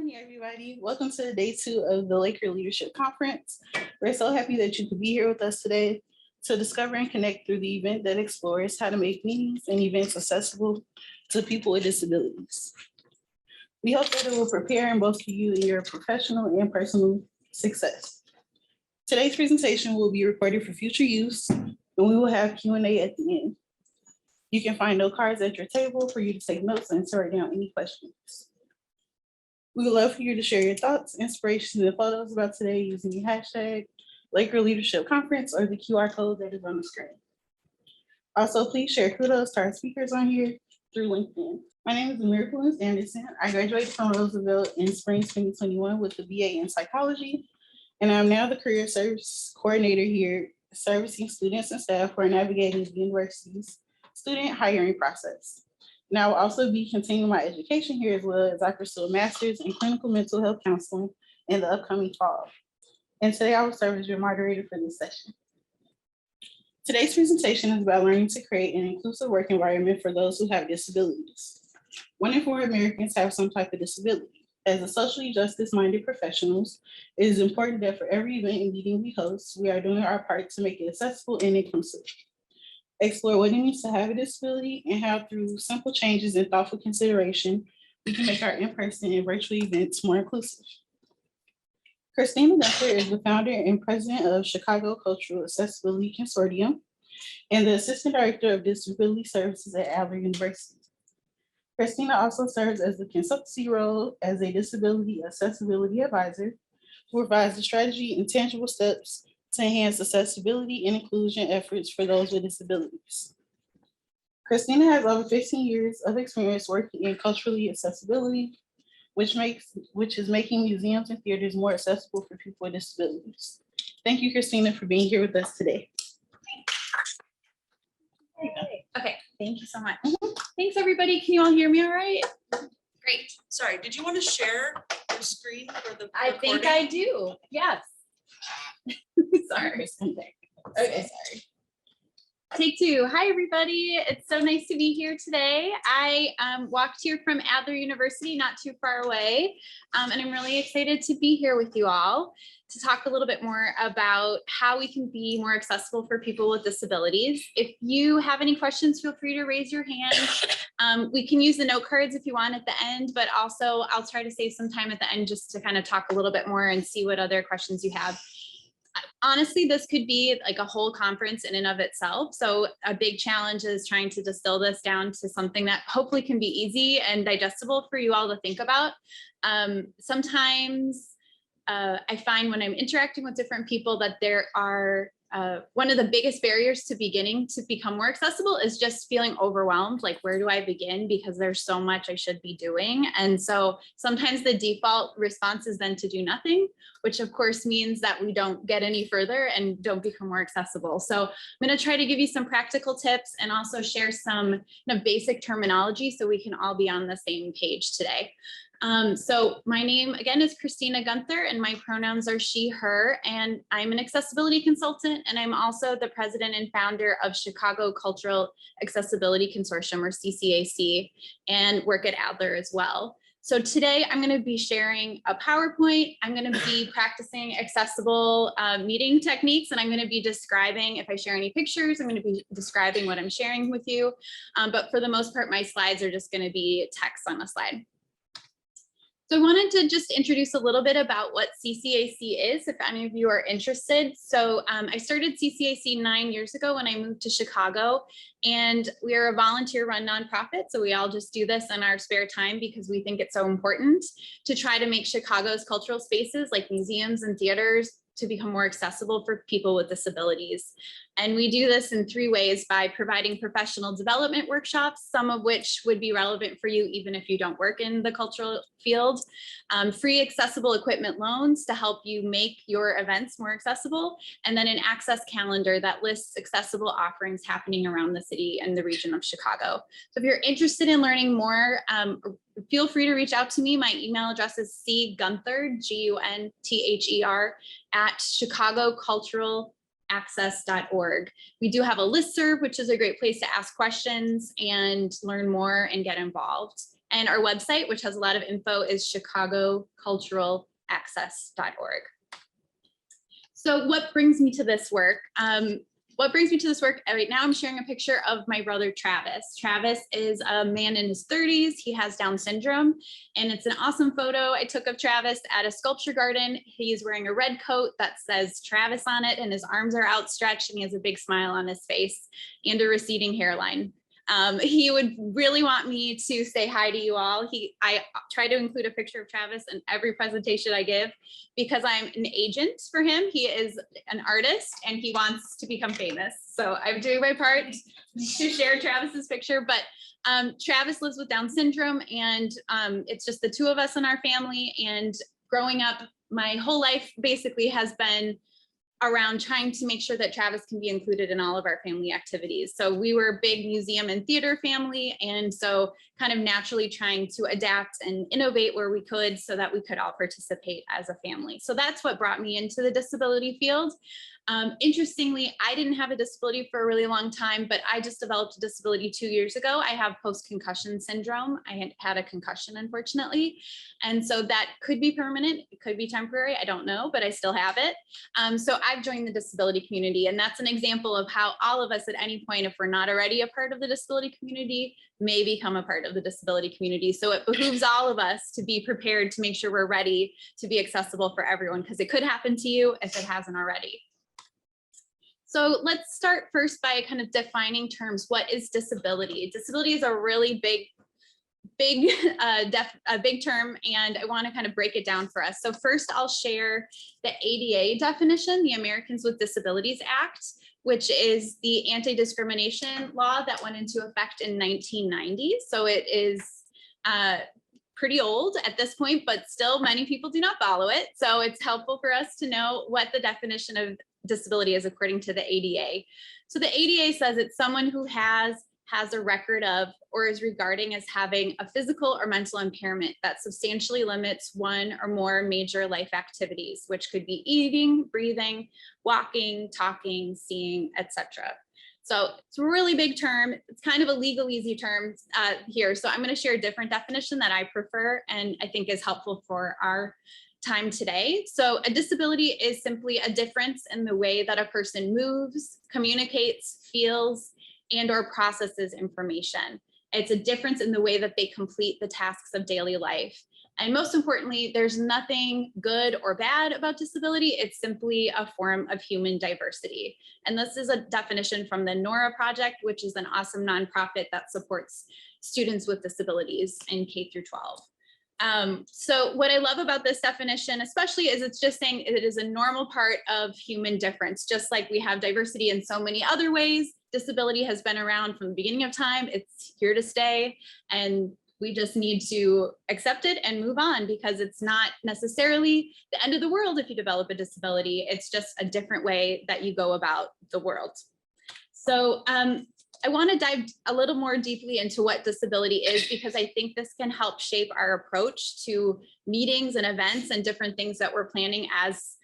morning, everybody. Welcome to day 2 of the Laker Leadership Conference. We're so happy that you could be here with us today to discover and connect through the event that explores how to make meetings and events accessible to people with disabilities. We hope that it will prepare and bolster you in your professional and personal success. Today's presentation will be recorded for future use, and we will have Q&A at the end. You can find note cards at your table for you to take notes and to write down any questions. We would love for you to share your thoughts, inspirations, and photos about today using the hashtag Laker Leadership Conference or the QR code that is on the screen. Also, please share kudos to our speakers on here through LinkedIn. My name is Miracle Anderson. I graduated from Roosevelt in spring 2021 with a BA in psychology, and I'm now the career service coordinator here, servicing students and staff who are navigating the university's student hiring process. And I will also be continuing my education here as well as I pursue a master's in clinical mental health counseling in the upcoming fall. And today I will serve as your moderator for this session. Today's presentation is about learning to create an inclusive work environment for those who have disabilities. 1 in 4 Americans have some type of disability. As a socially justice-minded professionals, it is important that for every event and meeting we host, we are doing our part to make it accessible and inclusive. Explore what it means to have a disability and how through simple changes and thoughtful consideration, we can make our in-person and virtual events more inclusive. Christena Gunther is the founder and president of Chicago Cultural Accessibility Consortium and the assistant director of disability services at Adler University. Christena also serves as the consultancy role as a disability accessibility advisor who provides the strategy and tangible steps to enhance accessibility and inclusion efforts for those with disabilities. Christena has over 15 years of experience working in culturally accessibility, which is making museums and theaters more accessible for people with disabilities. Thank you, Christena, for being here with us today. Okay, thank you so much. Thanks, everybody. Can you all hear me all right? Great. Sorry, did you want to share your screen for the I recording? think I do. Yes. Sorry. Okay, sorry. Take 2. Hi, everybody. It's so nice to be here today. I walked here from Adler University, not too far away, and I'm really excited to be here with you all to talk a little bit more about how we can be more accessible for people with disabilities. If you have any questions, feel free to raise your hand. We can use the note cards if you want at the end, but also I'll try to save some time at the end just to kind of talk a little bit more and see what other questions you have. Honestly, this could be like a whole conference in and of itself. So a big challenge is trying to distill this down to something that hopefully can be easy and digestible for you all to think about. Sometimes I find when I'm interacting with different people that there are one of the biggest barriers to beginning to become more accessible is just feeling overwhelmed. Like, where do I begin? Because there's so much I should be doing. And so sometimes the default response is then to do nothing, which of course means that we don't get any further and don't become more accessible. So I'm going to try to give you some practical tips and also share some basic terminology so we can all be on the same page today. So my name again is Christena Gunther and my pronouns are she, her, and I'm an accessibility consultant and I'm also the president and founder of Chicago Cultural Accessibility Consortium, or CCAC, and work at Adler as well. So today I'm going to be sharing a PowerPoint. I'm going to be practicing accessible meeting techniques, and I'm going to be describing, if I share any pictures, I'm going to be describing what I'm sharing with you. But for the most part, my slides are just going to be text on a slide. So I wanted to just introduce a little bit about what CCAC is, if any of you are interested. So I started CCAC 9 years ago when I moved to Chicago, and we are a volunteer-run nonprofit. So we all just do this in our spare time because we think it's so important to try to make Chicago's cultural spaces like museums and theaters to become more accessible for people with disabilities. And we do this in 3 ways: by providing professional development workshops, some of which would be relevant for you even if you don't work in the cultural field, free accessible equipment loans to help you make your events more accessible, and then an access calendar that lists accessible offerings happening around the city and the region of Chicago. So if you're interested in learning more, feel free to reach out to me. My email address is cgunther, Gunther, at chicagoculturalaccess.org. We do have a listserv, which is a great place to ask questions and learn more and get involved. And our website, which has a lot of info, is chicagoculturalaccess.org. So what brings me to this work? Right now I'm sharing a picture of my brother, Travis. Travis is a man in his 30s. He has Down syndrome, and it's an awesome photo I took of Travis at a sculpture garden. He's wearing a red coat that says Travis on it, and his arms are outstretched, and he has a big smile on his face and a receding hairline. He would really want me to say hi to you all. I try to include a picture of Travis in every presentation I give because I'm an agent for him. He is an artist and he wants to become famous. So I'm doing my part to share Travis's picture, but Travis lives with Down syndrome, and it's just the two of us in our family. And growing up, my whole life basically has been around trying to make sure that Travis can be included in all of our family activities. So we were a big museum and theater family, and so kind of naturally trying to adapt and innovate where we could so that we could all participate as a family. So that's what brought me into the disability field. Interestingly, I didn't have a disability for a really long time, but I just developed a disability 2 years ago. I have post-concussion syndrome. I had a concussion, unfortunately. And so that could be permanent, it could be temporary, I don't know, but I still have it. So I've joined the disability community, and that's an example of how all of us at any point, if we're not already a part of the disability community, may become a part of the disability community. So it behooves all of us to be prepared to make sure we're ready to be accessible for everyone, because it could happen to you if it hasn't already. So let's start first by kind of defining terms. What is disability? Disability is a really big term, and I want to kind of break it down for us. So first I'll share the ADA definition, the Americans with Disabilities Act, which is the anti-discrimination law that went into effect in 1990. So it is pretty old at this point, but still many people do not follow it. So it's helpful for us to know what the definition of disability is according to the ADA. So the ADA says it's someone who has a record of or is regarding as having a physical or mental impairment that substantially limits one or more major life activities, which could be eating, breathing, walking, talking, seeing, etc. So it's a really big term. It's kind of a legalese term here. So I'm going to share a different definition that I prefer and I think is helpful for our time today. So a disability is simply a difference in the way that a person moves, communicates, feels, and or processes information. It's a difference in the way that they complete the tasks of daily life. And most importantly, there's nothing good or bad about disability. It's simply a form of human diversity. And this is a definition from the NORA Project, which is an awesome nonprofit that supports students with disabilities in K through 12. So what I love about this definition, especially, is it's just saying it is a normal part of human difference. Just like we have diversity in so many other ways, disability has been around from the beginning of time. It's here to stay, and we just need to accept it and move on, because it's not necessarily the end of the world if you develop a disability. It's just a different way that you go about the world. So I want to dive a little more deeply into what disability is, because I think this can help shape our approach to meetings and events and different things that we're planning as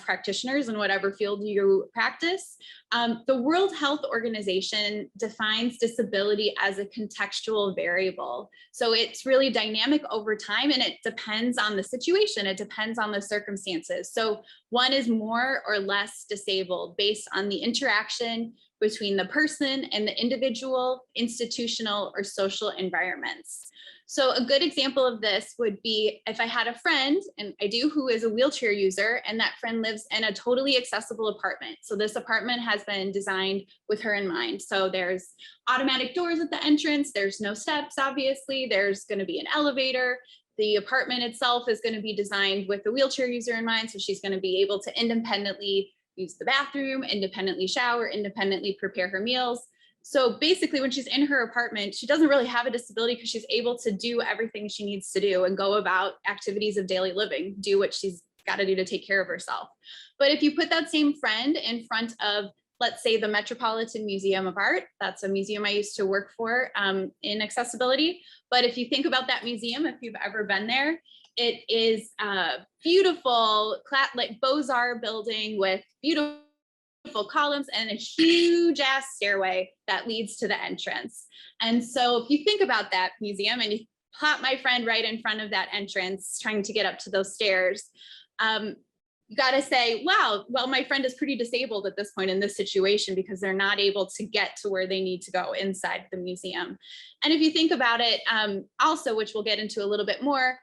practitioners in whatever field you practice. The World Health Organization defines disability as a contextual variable. So it's really dynamic over time, and it depends on the situation. It depends on the circumstances. So one is more or less disabled based on the interaction between the person and the individual, institutional, or social environments. So a good example of this would be if I had a friend, and I do, who is a wheelchair user, and that friend lives in a totally accessible apartment. So this apartment has been designed with her in mind. So there's automatic doors at the entrance, there's no steps, obviously, there's going to be an elevator. The apartment itself is going to be designed with the wheelchair user in mind. So she's going to be able to independently use the bathroom, independently shower, independently prepare her meals. So basically, when she's in her apartment, she doesn't really have a disability because she's able to do everything she needs to do and go about activities of daily living, do what she's got to do to take care of herself. But if you put that same friend in front of, let's say, the Metropolitan Museum of Art, that's a museum I used to work for in accessibility. But if you think about that museum, if you've ever been there, it is a beautiful, like Beaux-Arts building with beautiful beautiful columns and a huge ass stairway that leads to the entrance. And so if you think about that museum and you plot my friend right in front of that entrance, trying to get up to those stairs, you got to say, wow, well, my friend is pretty disabled at this point in this situation because they're not able to get to where they need to go inside the museum. And if you think about it, also, which we'll get into a little bit more,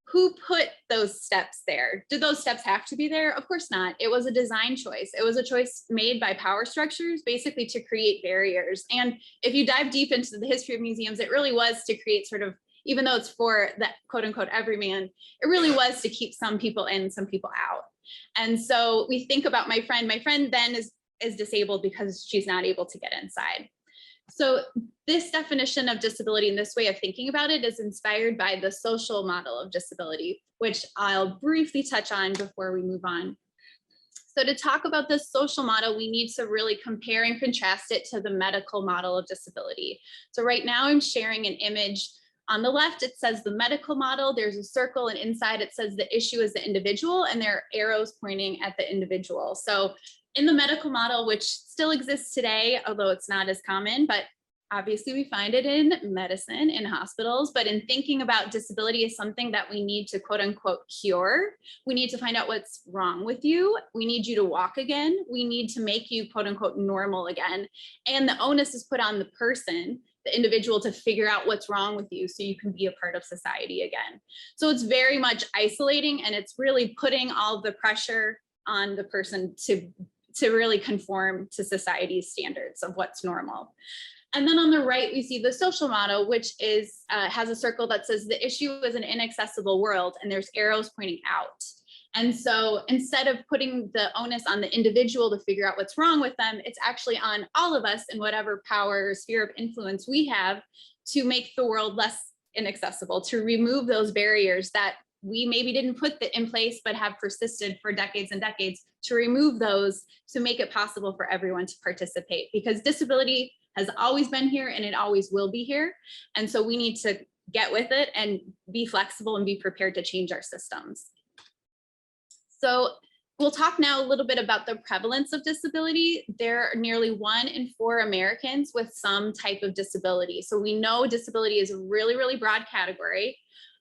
who put those steps there? Did those steps have to be there? Of course not. It was a design choice. It was a choice made by power structures, basically to create barriers. And if you dive deep into the history of museums, it really was to create sort of, even though it's for that quote unquote everyman, it really was to keep some people in, some people out. And so we think about my friend then is disabled because she's not able to get inside. So this definition of disability and this way of thinking about it is inspired by the social model of disability, which I'll briefly touch on before we move on. So to talk about this social model, we need to really compare and contrast it to the medical model of disability. So right now I'm sharing an image. On the left, it says the medical model, there's a circle, and inside it says the issue is the individual, and there are arrows pointing at the individual. So in the medical model, which still exists today, although it's not as common, but obviously we find it in medicine, in hospitals, but in thinking about disability as something that we need to quote unquote cure, we need to find out what's wrong with you. We need you to walk again. We need to make you quote unquote normal again. And the onus is put on the person, the individual, to figure out what's wrong with you so you can be a part of society again. So it's very much isolating, and it's really putting all the pressure on the person to really conform to society's standards of what's normal. And then on the right, we see the social model, which is has a circle that says the issue is an inaccessible world, and there's arrows pointing out. And so instead of putting the onus on the individual to figure out what's wrong with them, it's actually on all of us in whatever power or sphere of influence we have to make the world less inaccessible, to remove those barriers that we maybe didn't put in place, but have persisted for decades and decades, to remove those to make it possible for everyone to participate, because disability has always been here and it always will be here. And so we need to get with it and be flexible and be prepared to change our systems. So we'll talk now a little bit about the prevalence of disability. There are nearly 1 in 4 Americans with some type of disability. So we know disability is a really, really broad category.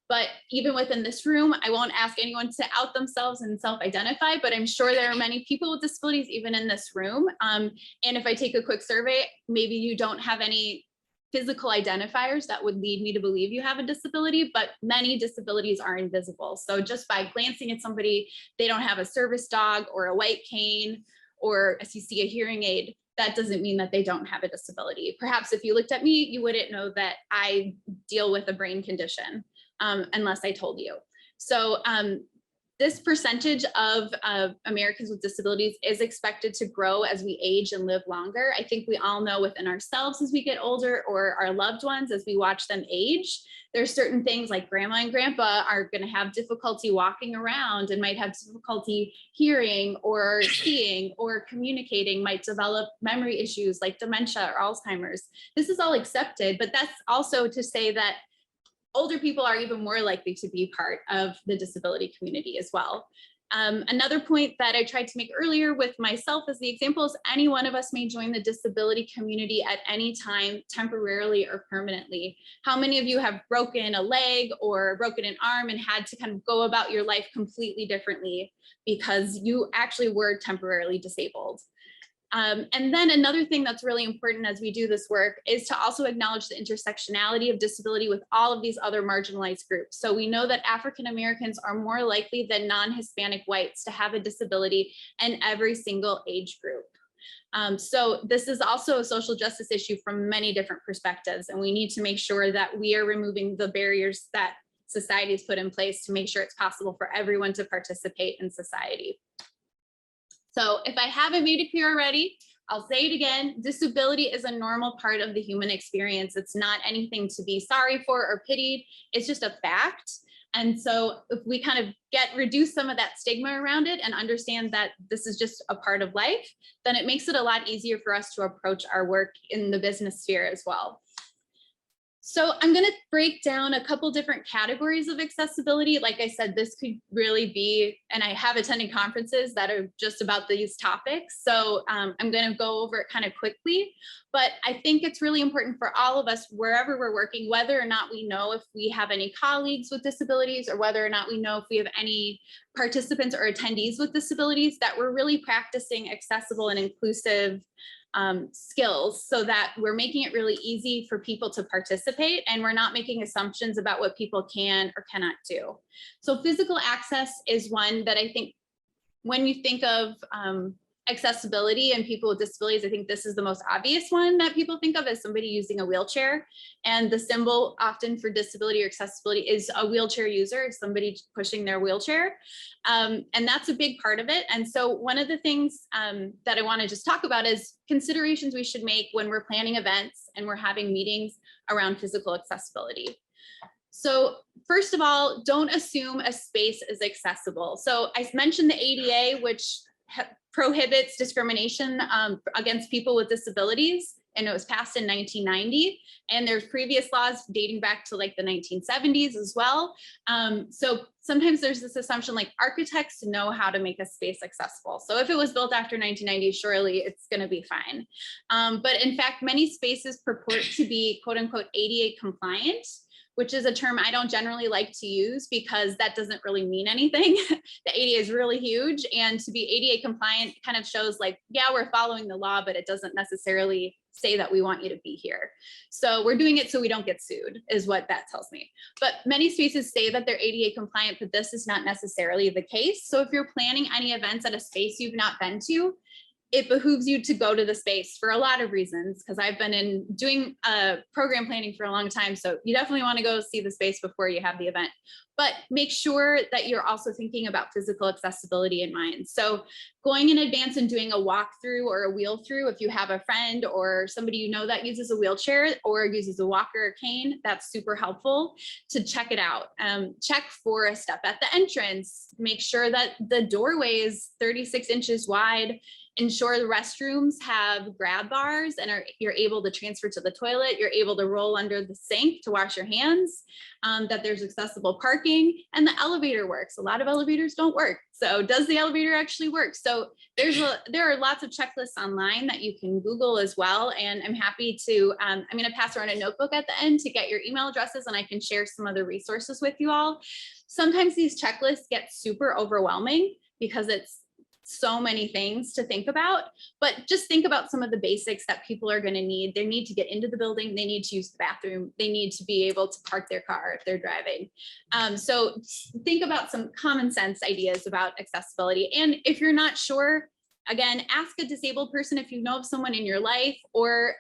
But even within this room, I won't ask anyone to out themselves and self-identify, but I'm sure there are many people with disabilities even in this room. And if I take a quick survey, maybe you don't have any physical identifiers that would lead me to believe you have a disability, but many disabilities are invisible. So just by glancing at somebody, they don't have a service dog or a white cane, or as you see a hearing aid, that doesn't mean that they don't have a disability. Perhaps if you looked at me, you wouldn't know that I deal with a brain condition. Unless I told you. So this percentage of Americans with disabilities is expected to grow as we age and live longer. I think we all know within ourselves as we get older, or our loved ones as we watch them age, there's certain things like grandma and grandpa are going to have difficulty walking around and might have difficulty hearing or seeing or communicating, might develop memory issues like dementia or Alzheimer's. This is all accepted, but that's also to say that older people are even more likely to be part of the disability community as well. Another point that I tried to make earlier with myself as the example is any one of us may join the disability community at any time, temporarily or permanently. How many of you have broken a leg or broken an arm and had to kind of go about your life completely differently because you actually were temporarily disabled? And then another thing that's really important as we do this work is to also acknowledge the intersectionality of disability with all of these other marginalized groups. So we know that African Americans are more likely than non-Hispanic whites to have a disability in every single age group. So this is also a social justice issue from many different perspectives, and we need to make sure that we are removing the barriers that society has put in place to make sure it's possible for everyone to participate in society. So if I haven't made it clear already, I'll say it again, disability is a normal part of the human experience. It's not anything to be sorry for or pitied. It's just a fact. And so if we kind of reduce some of that stigma around it and understand that this is just a part of life, then it makes it a lot easier for us to approach our work in the business sphere as well. So I'm going to break down a couple different categories of accessibility. Like I said, this could really be, and I have attended conferences that are just about these topics. So I'm going to go over it kind of quickly, but I think it's really important for all of us, wherever we're working, whether or not we know if we have any colleagues with disabilities, or whether or not we know if we have any participants or attendees with disabilities, that we're really practicing accessible and inclusive skills, so that we're making it really easy for people to participate, and we're not making assumptions about what people can or cannot do. So physical access is one that I think when you think of accessibility and people with disabilities, I think this is the most obvious one that people think of, as somebody using a wheelchair. And the symbol often for disability or accessibility is a wheelchair user, somebody pushing their wheelchair. And that's a big part of it. And so one of the things that I want to just talk about is considerations we should make when we're planning events and we're having meetings around physical accessibility. So first of all, don't assume a space is accessible. So I mentioned the ADA, which prohibits discrimination against people with disabilities, and it was passed in 1990. And there's previous laws dating back to like the 1970s as well. So sometimes there's this assumption like architects know how to make a space accessible. So if it was built after 1990, surely it's going to be fine. But in fact, many spaces purport to be quote unquote ADA compliant, which is a term I don't generally like to use because that doesn't really mean anything. The ADA is really huge, and to be ADA compliant kind of shows like, yeah, we're following the law, but it doesn't necessarily say that we want you to be here. So we're doing it so we don't get sued, is what that tells me. But many spaces say that they're ADA compliant, but this is not necessarily the case. So if you're planning any events at a space you've not been to, it behooves you to go to the space for a lot of reasons, because I've been doing program planning for a long time. So you definitely want to go see the space before you have the event, but make sure that you're also thinking about physical accessibility in mind. So going in advance and doing a walkthrough or a wheel through, if you have a friend or somebody you know that uses a wheelchair or uses a walker or cane, that's super helpful to check it out. Check for a step at the entrance, make sure that the doorway is 36 inches wide. Ensure the restrooms have grab bars and you're able to transfer to the toilet. You're able to roll under the sink to wash your hands, that there's accessible parking, and the elevator works. A lot of elevators don't work. So does the elevator actually work? So there are lots of checklists online that you can Google as well. And I'm happy to, I'm going to pass around a notebook at the end to get your email addresses, and I can share some other resources with you all. Sometimes these checklists get super overwhelming because it's so many things to think about, but just think about some of the basics that people are going to need. They need to get into the building. They need to use the bathroom. They need to be able to park their car if they're driving. So think about some common sense ideas about accessibility. And if you're not sure, again, ask a disabled person if you know of someone in your life, or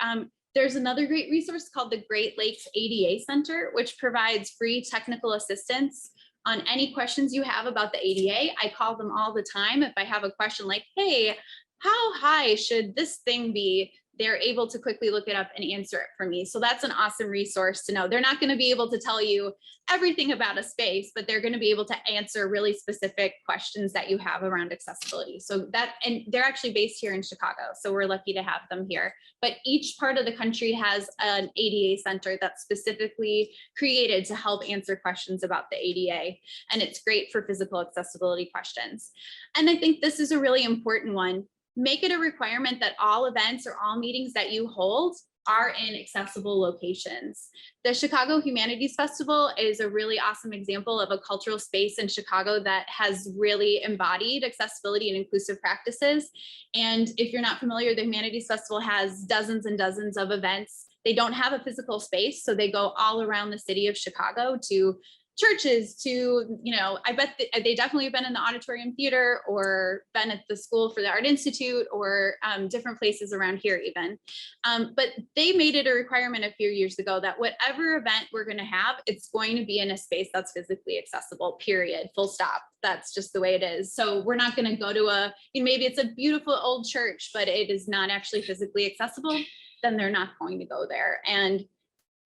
there's another great resource called the Great Lakes ADA Center, which provides free technical assistance on any questions you have about the ADA. I call them all the time. If I have a question like, hey, how high should this thing be? They're able to quickly look it up and answer it for me. So that's an awesome resource to know. They're not going to be able to tell you everything about a space, but they're going to be able to answer really specific questions that you have around accessibility. So that, and they're actually based here in Chicago, so we're lucky to have them here. But each part of the country has an ADA center that's specifically created to help answer questions about the ADA. And it's great for physical accessibility questions. And I think this is a really important one. Make it a requirement that all events or all meetings that you hold are in accessible locations. The Chicago Humanities Festival is a really awesome example of a cultural space in Chicago that has really embodied accessibility and inclusive practices. And if you're not familiar, the Humanities Festival has dozens and dozens of events. They don't have a physical space, so they go all around the city of Chicago to churches, to, you know, I bet they definitely have been in the auditorium theater or been at the School for the Art Institute or different places around here even. But they made it a requirement a few years ago that whatever event we're going to have, it's going to be in a space that's physically accessible, period, full stop. That's just the way it is. So we're not going to go to a, you know, maybe it's a beautiful old church, but it is not actually physically accessible, then they're not going to go there. And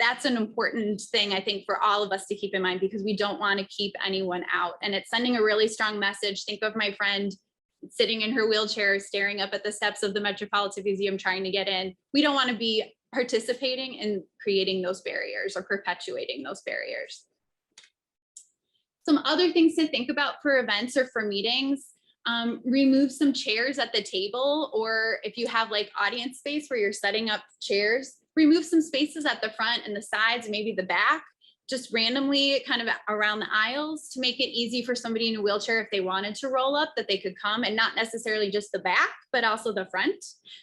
that's an important thing, I think, for all of us to keep in mind, because we don't want to keep anyone out. And it's sending a really strong message. Think of my friend sitting in her wheelchair, staring up at the steps of the Metropolitan Museum, trying to get in. We don't want to be participating in creating those barriers or perpetuating those barriers. Some other things to think about for events or for meetings, remove some chairs at the table, or if you have like audience space where you're setting up chairs, remove some spaces at the front and the sides and maybe the back, just randomly kind of around the aisles to make it easy for somebody in a wheelchair if they wanted to roll up, that they could come, and not necessarily just the back, but also the front,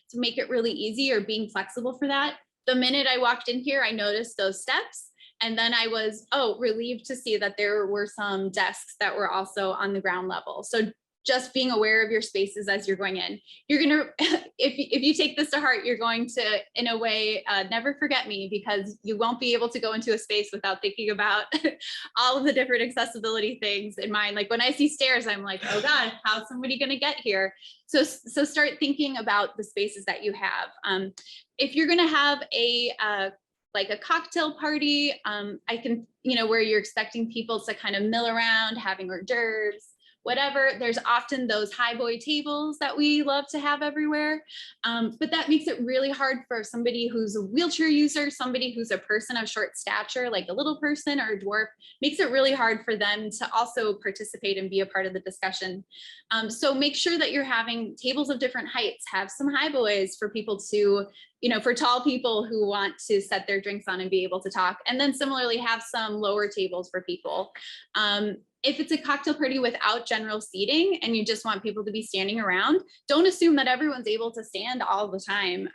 to make it really easy, or being flexible for that. The minute I walked in here, I noticed those steps. And then I was, relieved to see that there were some desks that were also on the ground level. So just being aware of your spaces as you're going in. You're gonna, if you take this to heart, you're going to, in a way, never forget me, because you won't be able to go into a space without thinking about all of the different accessibility things in mind. Like when I see stairs, I'm like, oh God, how's somebody gonna get here? So start thinking about the spaces that you have. If you're gonna have like a cocktail party, I can, where you're expecting people to kind of mill around, having hors d'oeuvres, whatever, there's often those high boy tables that we love to have everywhere. But that makes it really hard for somebody who's a wheelchair user, somebody who's a person of short stature, like a little person or a dwarf, makes it really hard for them to also participate and be a part of the discussion. So make sure that you're having tables of different heights, have some high boys for people to, for tall people who want to set their drinks on and be able to talk. And then similarly have some lower tables for people. If it's a cocktail party without general seating and you just want people to be standing around, don't assume that everyone's able to stand all the time.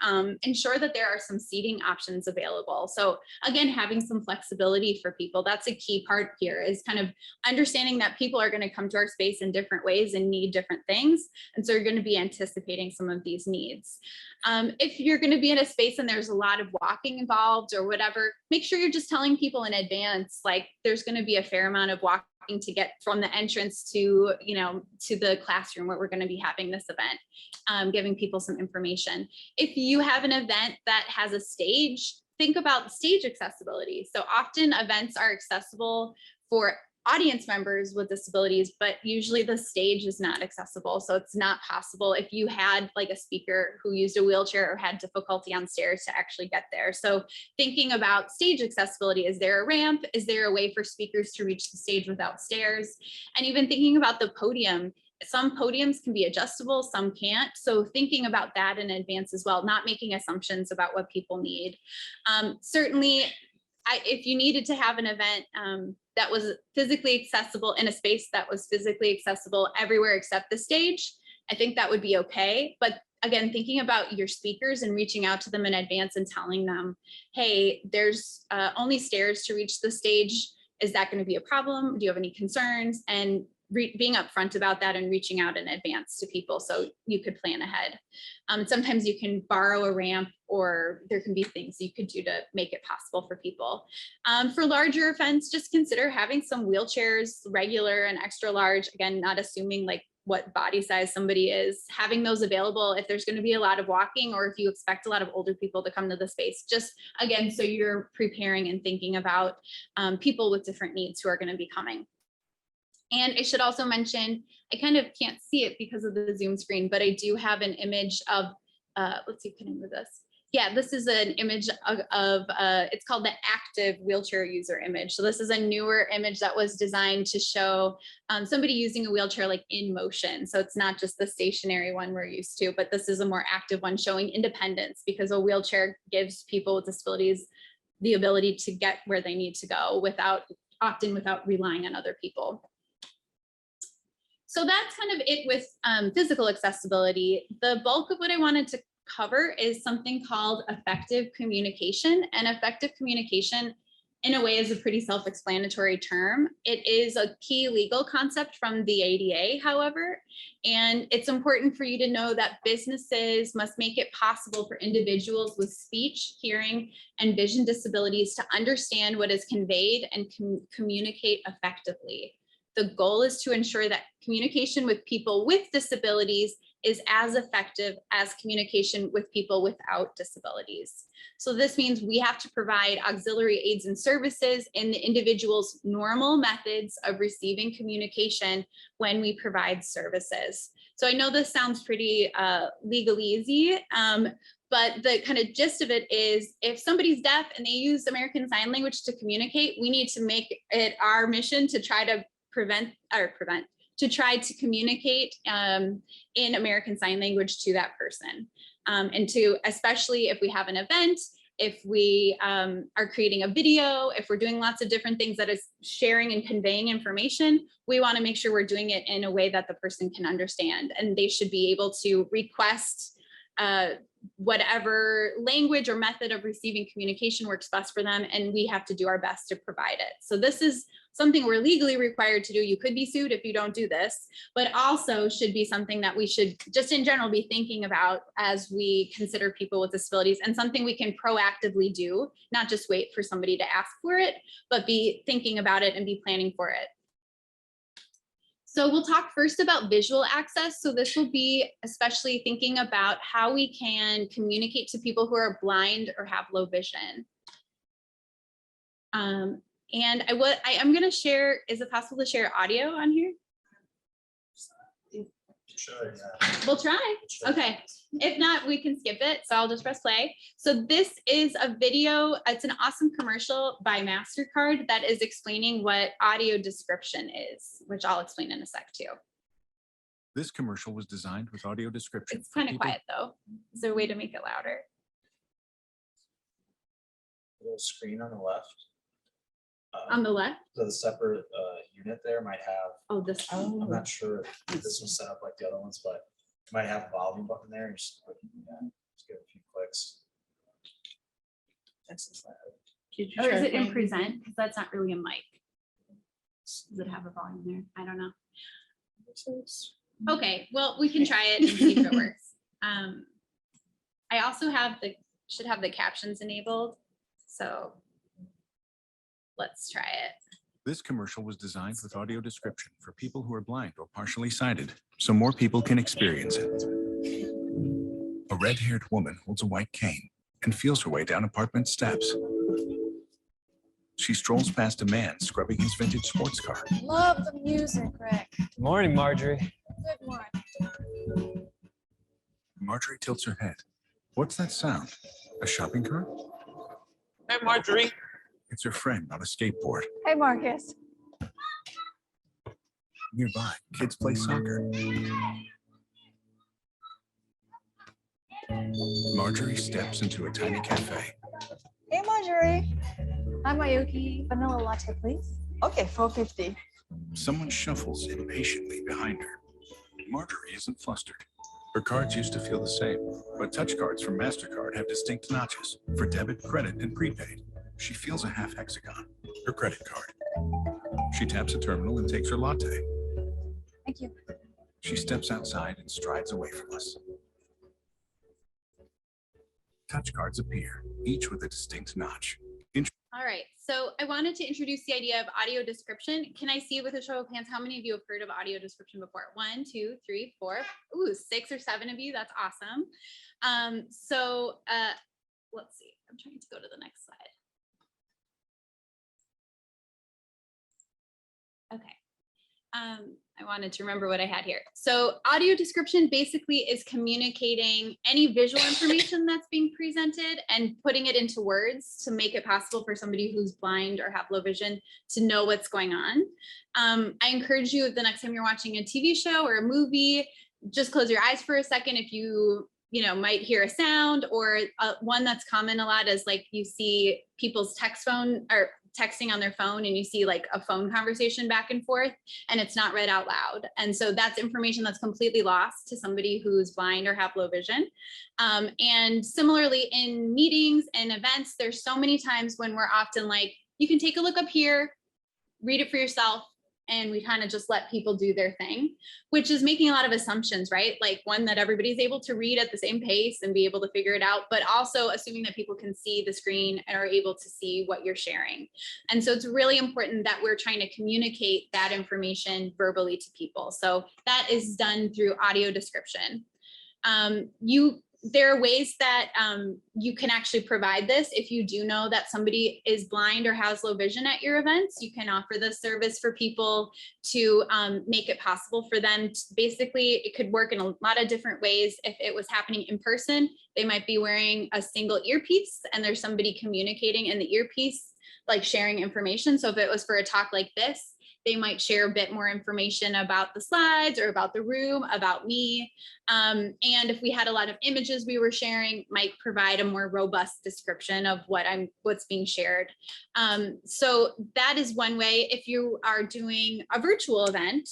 Ensure that there are some seating options available. So again, having some flexibility for people, that's a key part here, is kind of understanding that people are going to come to our space in different ways and need different things. And so you're going to be anticipating some of these needs. If you're going to be in a space and there's a lot of walking involved or whatever, make sure you're just telling people in advance, like there's going to be a fair amount of walking to get from the entrance to, to the classroom where we're going to be having this event, giving people some information. If you have an event that has a stage, think about stage accessibility. So often events are accessible for audience members with disabilities, but usually the stage is not accessible. So it's not possible if you had like a speaker who used a wheelchair or had difficulty on stairs to actually get there. So thinking about stage accessibility, is there a ramp? Is there a way for speakers to reach the stage without stairs? And even thinking about the podium, some podiums can be adjustable, some can't. So thinking about that in advance as well, not making assumptions about what people need. Certainly, if you needed to have an event that was physically accessible in a space that was physically accessible everywhere except the stage, I think that would be okay. But again, thinking about your speakers and reaching out to them in advance and telling them, hey, there's only stairs to reach the stage. Is that going to be a problem? Do you have any concerns? And being upfront about that and reaching out in advance to people so you could plan ahead. Sometimes you can borrow a ramp, or there can be things you could do to make it possible for people. For larger events, just consider having some wheelchairs, regular and extra large, again, not assuming like what body size somebody is, having those available if there's going to be a lot of walking, or if you expect a lot of older people to come to the space, just again, so you're preparing and thinking about people with different needs who are going to be coming. And I should also mention, I kind of can't see it because of the Zoom screen, but I do have an image of, let's see, can I move this? Yeah, this is an image of it's called the active wheelchair user image. So this is a newer image that was designed to show somebody using a wheelchair like in motion. So it's not just the stationary one we're used to, but this is a more active one showing independence, because a wheelchair gives people with disabilities the ability to get where they need to go often without relying on other people. So that's kind of it with physical accessibility. The bulk of what I wanted to cover is something called effective communication. And effective communication, in a way, is a pretty self-explanatory term. It is a key legal concept from the ADA, however, and it's important for you to know that businesses must make it possible for individuals with speech, hearing, and vision disabilities to understand what is conveyed and communicate effectively. The goal is to ensure that communication with people with disabilities is as effective as communication with people without disabilities. So this means we have to provide auxiliary aids and services in the individual's normal methods of receiving communication when we provide services. So I know this sounds pretty legalese, but But the kind of gist of it is if somebody's deaf and they use American Sign Language to communicate, we need to make it our mission to try to to try to communicate in American Sign Language to that person. And to, especially if we have an event, if we are creating a video, if we're doing lots of different things that is sharing and conveying information, we want to make sure we're doing it in a way that the person can understand, and they should be able to request whatever language or method of receiving communication works best for them, and we have to do our best to provide it. So this is something we're legally required to do. You could be sued if you don't do this, but also should be something that we should just in general be thinking about as we consider people with disabilities, and something we can proactively do, not just wait for somebody to ask for it, but be thinking about it and be planning for it. So we'll talk first about visual access. So this will be especially thinking about how we can communicate to people who are blind or have low vision. And I am going to share, is it possible to share audio on here? Sure, yeah. We'll try. Okay. If not, we can skip it. So I'll just press play. So this is a video. It's an awesome commercial by MasterCard that is explaining what audio description is, which I'll explain in a sec too. This commercial was designed with audio description. It's for kind of people- quiet though. Is there a way to make it louder? Little screen on the left. On the left? So the separate unit there might have, Oh, this. I'm not sure if this one's set up like the other ones, but it might have a volume button there. And just click that. Just give it a few clicks. That's just Or is it in present? Because that's not really a mic. Does it have a volume there? I don't know. Okay, well, we can try it and see if it works. I also should have the captions enabled. So let's try it. This commercial was designed with audio description for people who are blind or partially sighted, so more people can experience it. A red-haired woman holds a white cane and feels her way down apartment steps. She strolls past a man scrubbing his vintage sports car. Love the music, Rick. Good morning, Marjorie. Good morning. Marjorie tilts her head. What's that sound? A shopping cart? Hi, Marjorie. It's her friend on a skateboard. Hey, Marcus. Nearby, kids play soccer. Marjorie steps into a tiny cafe. Hey, Marjorie. Hi, Mayuki. Vanilla latte, please. Okay, $4.50. Someone shuffles impatiently behind her. Marjorie isn't flustered. Her cards used to feel the same, but touch cards from MasterCard have distinct notches for debit, credit, and prepaid. She feels a half hexagon, her credit card. She taps a terminal and takes her latte. Thank you. She steps outside and strides away from us. Touch cards appear, each with a distinct notch. All right, so I wanted to introduce the idea of audio description. Can I see with a show of hands, how many of you have heard of audio description before? 1, 2, 3, 4, ooh, 6 or 7 of you, that's awesome. Let's see, I'm trying to go to the next slide. Okay. I wanted to remember what I had here. So audio description basically is communicating any visual information that's being presented and putting it into words to make it possible for somebody who's blind or have low vision to know what's going on. I encourage you, the next time you're watching a TV show or a movie, just close your eyes for a second if you might hear a sound, or one that's common a lot is like you see people's texting on their phone and you see like a phone conversation back and forth and it's not read out loud. And so that's information that's completely lost to somebody who's blind or have low vision. And similarly in meetings and events, there's so many times when we're often like, you can take a look up here, read it for yourself. And we kind of just let people do their thing, which is making a lot of assumptions, right? Like one, that everybody's able to read at the same pace and be able to figure it out, but also assuming that people can see the screen and are able to see what you're sharing. And so it's really important that we're trying to communicate that information verbally to people. So that is done through audio description. there are ways that you can actually provide this. If you do know that somebody is blind or has low vision at your events, you can offer this service for people to make it possible for them. Basically, it could work in a lot of different ways. If it was happening in person, they might be wearing a single earpiece and there's somebody communicating in the earpiece, like sharing information. So if it was for a talk like this, they might share a bit more information about the slides or about the room, about me. And if we had a lot of images we were sharing, might provide a more robust description of what's being shared. So that is one way. If you are doing a virtual event,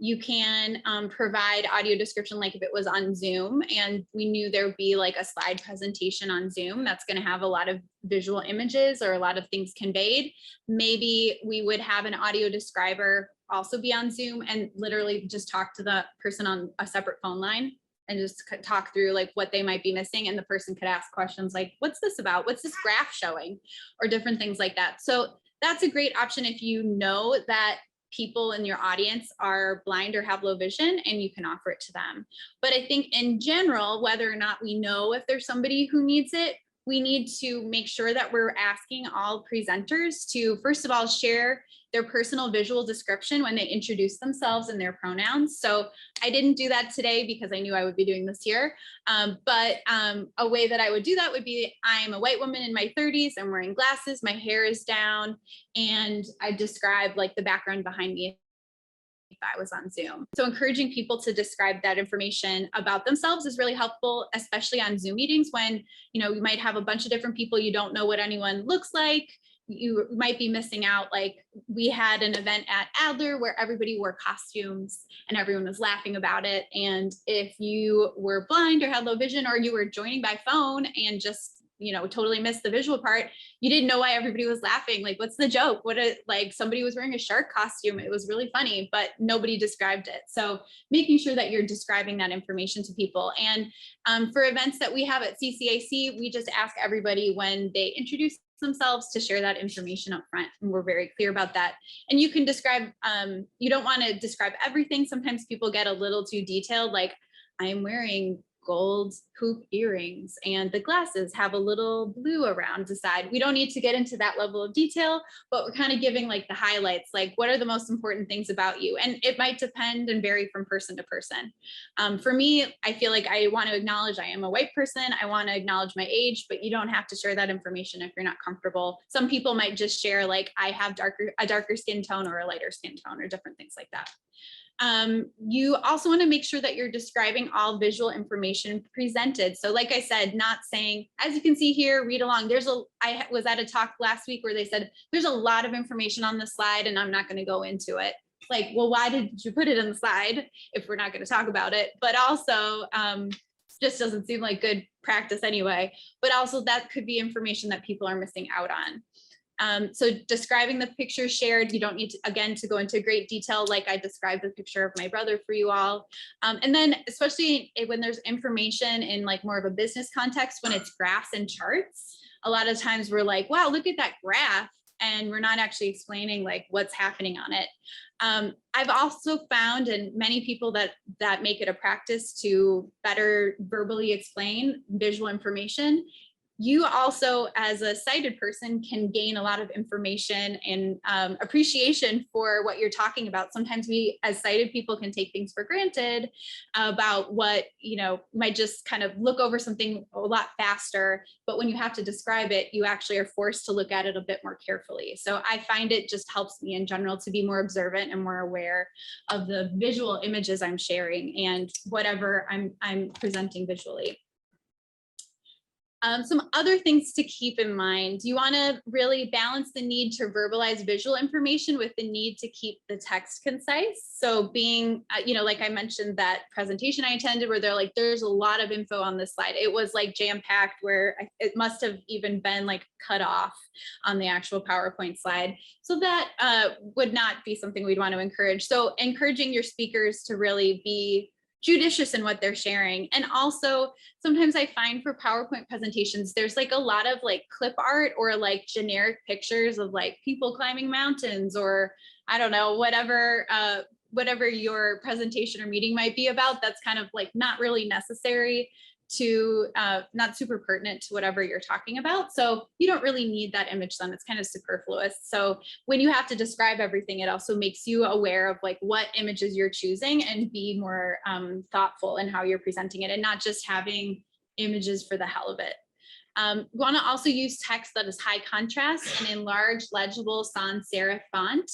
you can provide audio description, like if it was on Zoom and we knew there would be like a slide presentation on Zoom that's going to have a lot of visual images or a lot of things conveyed. Maybe we would have an audio describer also be on Zoom and literally just talk to the person on a separate phone line and just talk through like what they might be missing. And the person could ask questions like, what's this about? What's this graph showing? Or different things like that. So that's a great option if you know that people in your audience are blind or have low vision, and you can offer it to them. But I think in general, whether or not we know if there's somebody who needs it, we need to make sure that we're asking all presenters to, first of all, share their personal visual description when they introduce themselves and their pronouns. So I didn't do that today because I knew I would be doing this here. But a way that I would do that would be, I'm a white woman in my 30s, I'm wearing glasses, my hair is down, and I describe like the background behind me if I was on Zoom. So encouraging people to describe that information about themselves is really helpful, especially on Zoom meetings when, you know, you might have a bunch of different people, you don't know what anyone looks like. You might be missing out. Like we had an event at Adler where everybody wore costumes and everyone was laughing about it. And if you were blind or had low vision, or you were joining by phone and just, you know, totally missed the visual part, you didn't know why everybody was laughing. Like, what's the joke? Like somebody was wearing a shark costume. It was really funny, but nobody described it. So making sure that you're describing that information to people. And for events that we have at CCAC, we just ask everybody when they introduce themselves to share that information up front. And we're very clear about that. And you can describe, you don't want to describe everything. Sometimes people get a little too detailed, like I'm wearing gold hoop earrings and the glasses have a little blue around the side. We don't need to get into that level of detail, but we're kind of giving like the highlights, like what are the most important things about you? And it might depend and vary from person to person. For me, I feel like I want to acknowledge I am a white person. I want to acknowledge my age, but you don't have to share that information if you're not comfortable. Some people might just share like I have a darker skin tone or a lighter skin tone or different things like that. You also want to make sure that you're describing all visual information presented. So like I said, not saying, as you can see here, read along. I was at a talk last week where they said, there's a lot of information on the slide and I'm not going to go into it. Like, well, why did you put it in the slide if we're not going to talk about it? But also, just doesn't seem like good practice anyway. But also that could be information that people are missing out on. So describing the picture shared, you don't need to, again, to go into great detail like I described the picture of my brother for you all. And then especially when there's information in like more of a business context, when it's graphs and charts, a lot of times we're like, wow, look at that graph. And we're not actually explaining like what's happening on it. I've also found, and many people that make it a practice to better verbally explain visual information, you also, as a sighted person, can gain a lot of information and appreciation for what you're talking about. Sometimes we, as sighted people, can take things for granted about what, you know, might just kind of look over something a lot faster. But when you have to describe it, you actually are forced to look at it a bit more carefully. So I find it just helps me in general to be more observant and more aware of the visual images I'm sharing and whatever I'm presenting visually. Some other things to keep in mind. You want to really balance the need to verbalize visual information with the need to keep the text concise. So being, you know, like I mentioned that presentation I attended where they're like, there's a lot of info on this slide. It was like jam-packed where it must have even been like cut off on the actual PowerPoint slide. So that would not be something we'd want to encourage. So encouraging your speakers to really be judicious in what they're sharing. And also sometimes I find for PowerPoint presentations, there's like a lot of like clip art or like generic pictures of like people climbing mountains or I don't know, whatever your presentation or meeting might be about. That's kind of like not really necessary not super pertinent to whatever you're talking about. So you don't really need that image then, it's kind of superfluous. So when you have to describe everything, it also makes you aware of like what images you're choosing and be more thoughtful in how you're presenting it and not just having images for the hell of it. You want to also use text that is high contrast and in large, legible sans serif font,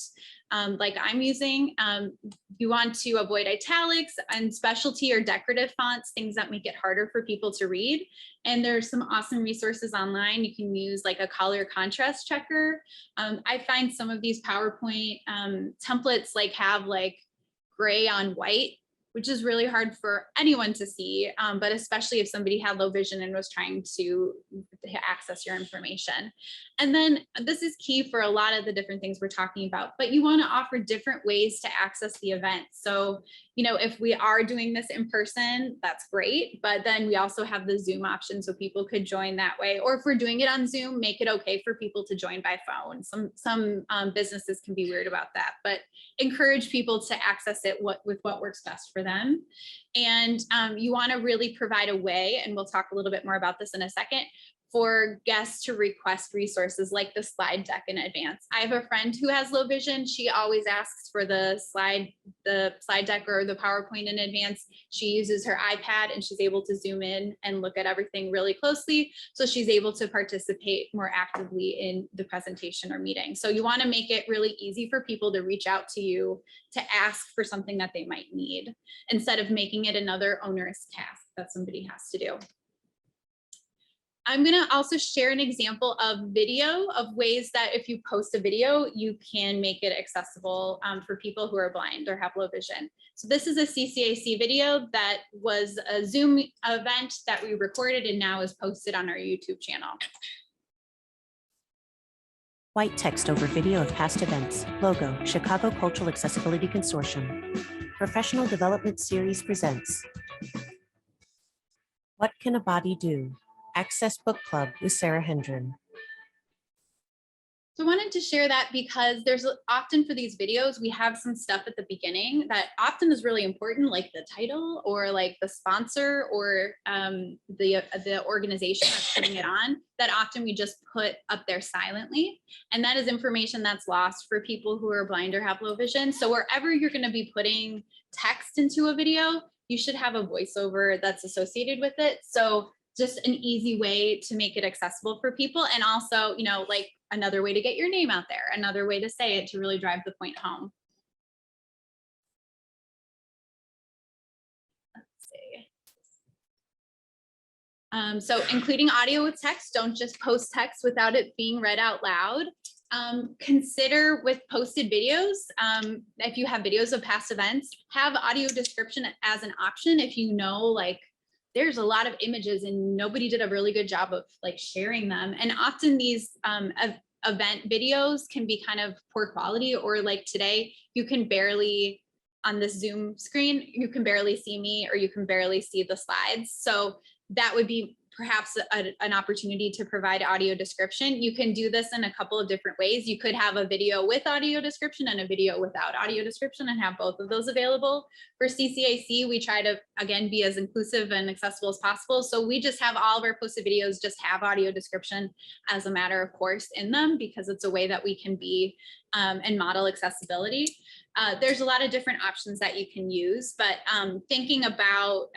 like I'm using. You want to avoid italics and specialty or decorative fonts, things that make it harder for people to read. And there's some awesome resources online. You can use like a color contrast checker. I find some of these PowerPoint templates like have like gray on white, which is really hard for anyone to see, but especially if somebody had low vision and was trying to access your information. And then this is key for a lot of the different things we're talking about, but you want to offer different ways to access the event. So, you know, if we are doing this in person, that's great, but then we also have the Zoom option so people could join that way. Or if we're doing it on Zoom, make it okay for people to join by phone. Some businesses can be weird about that, but encourage people to access it with what works best for them. And you want to really provide a way, and we'll talk a little bit more about this in a second, for guests to request resources like the slide deck in advance. I have a friend who has low vision. She always asks for the slide deck or the PowerPoint in advance. She uses her iPad and she's able to zoom in and look at everything really closely. So she's able to participate more actively in the presentation or meeting. So you want to make it really easy for people to reach out to you to ask for something that they might need, instead of making it another onerous task that somebody has to do. I'm going to also share an example of video, of ways that if you post a video, you can make it accessible for people who are blind or have low vision. So this is a CCAC video that was a Zoom event that we recorded and now is posted on our YouTube channel. White text over video of past events. Logo, Chicago Cultural Accessibility Consortium. Professional Development Series presents What Can a Body Do? Access Book Club with Sarah Hendren. So I wanted to share that because there's often for these videos, we have some stuff at the beginning that often is really important, like the title or like the sponsor or the organization that's putting it on, that often we just put up there silently. And that is information that's lost for people who are blind or have low vision. So wherever you're going to be putting text into a video, you should have a voiceover that's associated with it. So just an easy way to make it accessible for people. And also, you know, like another way to get your name out there, another way to say it to really drive the point home. Let's see. So including audio with text, don't just post text without it being read out loud. Consider with posted videos, if you have videos of past events, have audio description as an option if you know, like, there's a lot of images and nobody did a really good job of like sharing them. And often these event videos can be kind of poor quality, or like today, you can barely, on this Zoom screen, you can barely see me or you can barely see the slides. So that would be perhaps an opportunity to provide audio description. You can do this in a couple of different ways. You could have a video with audio description and a video without audio description and have both of those available. For CCAC, we try to, again, be as inclusive and accessible as possible. So we just have all of our posted videos just have audio description as a matter of course in them, because it's a way that we can be and model accessibility. There's a lot of different options that you can use, but thinking about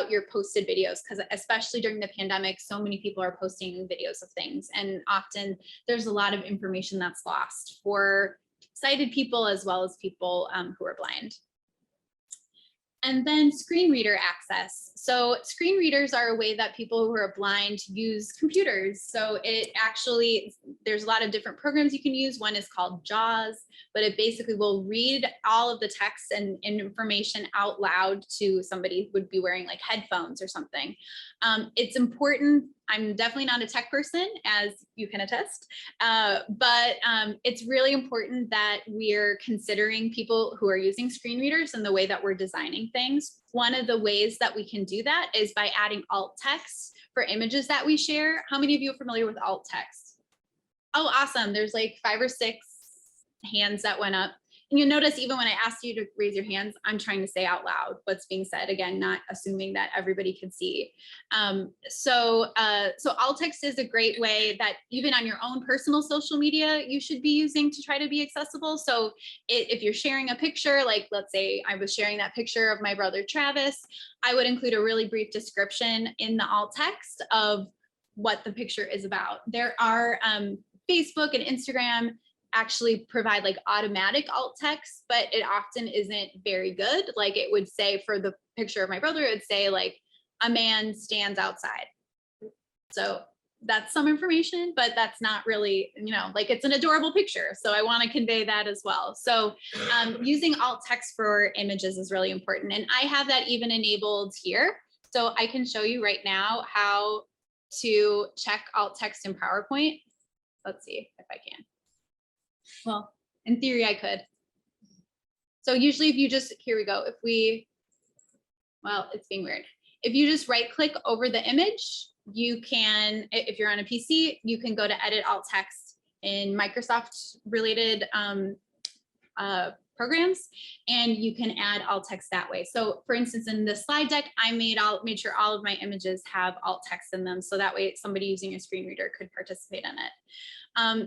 your posted videos, because especially during the pandemic, so many people are posting videos of things, and often there's a lot of information that's lost for sighted people as well as people who are blind. And then screen reader access. So screen readers are a way that people who are blind use computers. So it actually, there's a lot of different programs you can use. One is called JAWS, but it basically will read all of the text and information out loud to somebody who would be wearing like headphones or something. It's important. I'm definitely not a tech person, as you can attest, but it's really important that we're considering people who are using screen readers and the way that we're designing things. One of the ways that we can do that is by adding alt text for images that we share. How many of you are familiar with alt text? Oh, awesome. There's like 5 or 6 hands that went up. And you'll notice even when I asked you to raise your hands, I'm trying to say out loud what's being said, again, not assuming that everybody can see. So alt text is a great way that even on your own personal social media, you should be using to try to be accessible. So if you're sharing a picture, like let's say I was sharing that picture of my brother Travis, I would include a really brief description in the alt text of what the picture is about. There are Facebook and Instagram actually provide like automatic alt text, but it often isn't very good. Like it would say for the picture of my brother, it would say like a man stands outside. So that's some information, but that's not really, you know, like it's an adorable picture. So I want to convey that as well. So using alt text for images is really important. And I have that even enabled here. So I can show you right now how to check alt text in PowerPoint. Let's see if I can. Well, in theory, I could. So usually if you just, here we go. Well, it's being weird. If you just right click over the image, you can, if you're on a PC, you can go to edit alt text in Microsoft related programs, and you can add alt text that way. So for instance, in this slide deck, I made sure all of my images have alt text in them. So that way somebody using a screen reader could participate in it.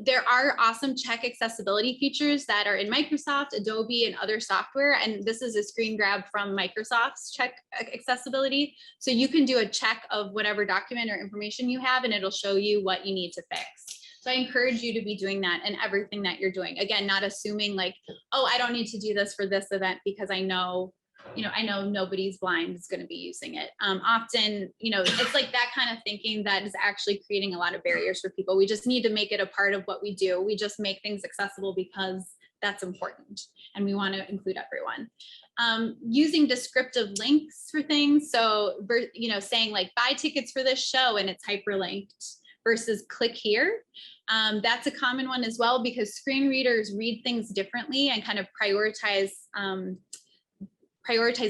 There are awesome check accessibility features that are in Microsoft, Adobe, and other software. And this is a screen grab from Microsoft's check accessibility. So you can do a check of whatever document or information you have, and it'll show you what you need to fix. So I encourage you to be doing that in everything that you're doing. Again, not assuming like, oh, I don't need to do this for this event because I know nobody's blind is going to be using it. Often, it's like that kind of thinking that is actually creating a lot of barriers for people. We just need to make it a part of what we do. We just make things accessible because that's important and we want to include everyone. Using descriptive links for things. So, saying like buy tickets for this show and it's hyperlinked versus click here. That's a common one as well because screen readers read things differently and kind of prioritize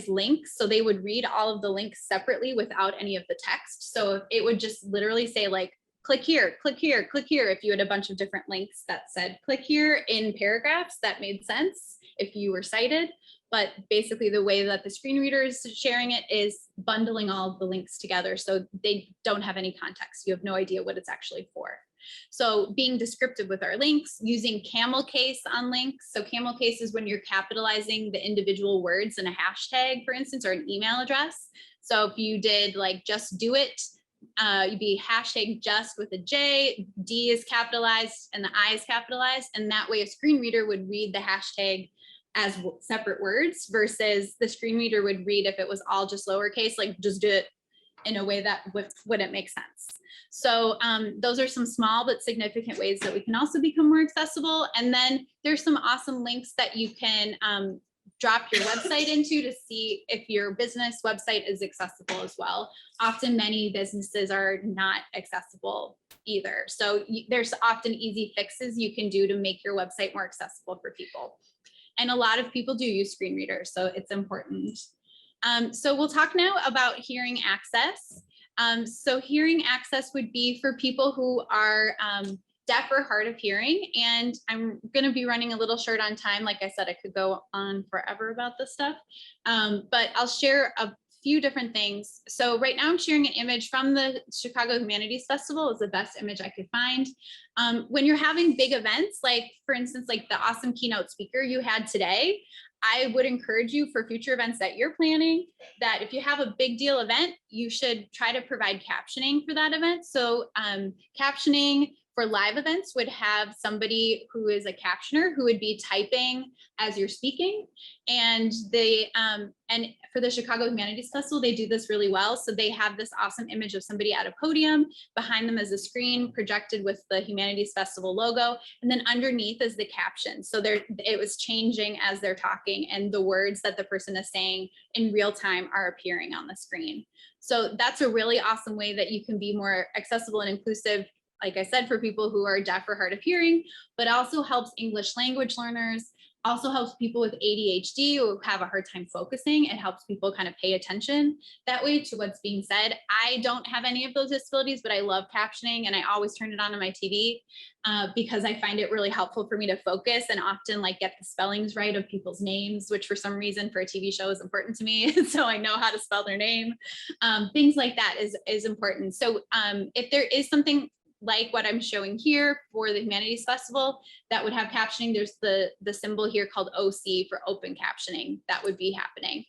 links. So they would read all of the links separately without any of the text. So it would just literally say like, click here, click here, click here. If you had a bunch of different links that said click here in paragraphs, that made sense if you were cited. But basically the way that the screen reader is sharing it is bundling all of the links together. So they don't have any context. You have no idea what it's actually for. So being descriptive with our links, using camel case on links. So camel case is when you're capitalizing the individual words in a hashtag, for instance, or an email address. So if you did like just do it, you'd be hashtag just with a J, D is capitalized and the I is capitalized. And that way a screen reader would read the hashtag as separate words versus the screen reader would read if it was all just lowercase, like just do it in a way that wouldn't make sense. So those are some small but significant ways that we can also become more accessible. And then there's some awesome links that you can drop your website into to see if your business website is accessible as well. Often many businesses are not accessible either. So there's often easy fixes you can do to make your website more accessible for people. And a lot of people do use screen readers, so it's important. So we'll talk now about hearing access. So hearing access would be for people who are deaf or hard of hearing. And I'm going to be running a little short on time. Like I said, I could go on forever about this stuff, but I'll share a few different things. So right now I'm sharing an image from the Chicago Humanities Festival. It's the best image I could find. When you're having big events, like for instance, like the awesome keynote speaker you had today, I would encourage you for future events that you're planning that if you have a big deal event, you should try to provide captioning for that event. So captioning for live events would have somebody who is a captioner who would be typing as you're speaking. And and for the Chicago Humanities Festival, they do this really well. So they have this awesome image of somebody at a podium, behind them is a screen projected with the Humanities Festival logo, and then underneath is the caption. So it was changing as they're talking, and the words that the person is saying in real time are appearing on the screen. So that's a really awesome way that you can be more accessible and inclusive, like I said, for people who are deaf or hard of hearing, but also helps English language learners. Also helps people with ADHD who have a hard time focusing. It helps people kind of pay attention that way to what's being said. I don't have any of those disabilities, but I love captioning and I always turn it on my TV because I find it really helpful for me to focus and often like get the spellings right of people's names, which for some reason for a TV show is important to me. So I know how to spell their name. Things like that is important. So if there is something like what I'm showing here for the Humanities Festival that would have captioning, there's the symbol here called OC for open captioning that would be happening.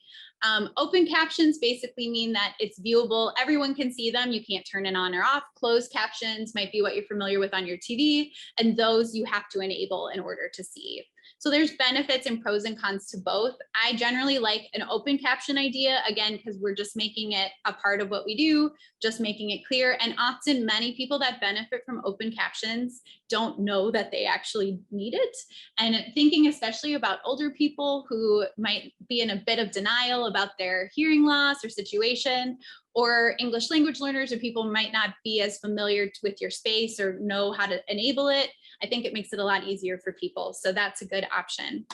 Open captions basically mean that it's viewable. Everyone can see them. You can't turn it on or off. Closed captions might be what you're familiar with on your TV, and those you have to enable in order to see. So there's benefits and pros and cons to both. I generally like an open caption idea, again, because we're just making it a part of what we do, just making it clear. And often many people that benefit from open captions don't know that they actually need it. And thinking especially about older people who might be in a bit of denial about their hearing loss or situation, or English language learners or people might not be as familiar with your space or know how to enable it. I think it makes it a lot easier for people. So that's a good option.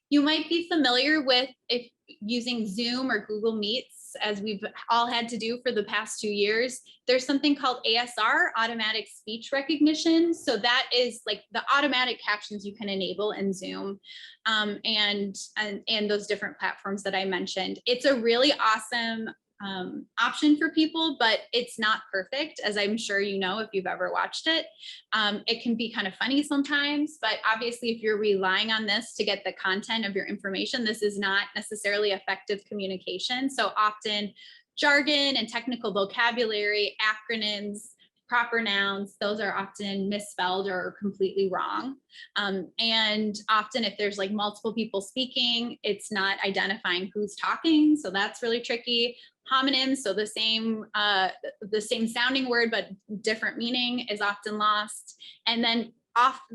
You might be familiar with if using Zoom or Google Meets, as we've all had to do for the past 2 years. There's something called ASR, automatic speech recognition. So that is like the automatic captions you can enable in Zoom and those different platforms that I mentioned. It's a really awesome option for people, but it's not perfect, as I'm sure you know if you've ever watched it. It can be kind of funny sometimes, but obviously if you're relying on this to get the content of your information, this is not necessarily effective communication. So often jargon and technical vocabulary, acronyms, proper nouns, those are often misspelled or completely wrong. And often if there's like multiple people speaking, it's not identifying who's talking. So that's really tricky. Homonyms, so the same sounding word, but different meaning is often lost. And then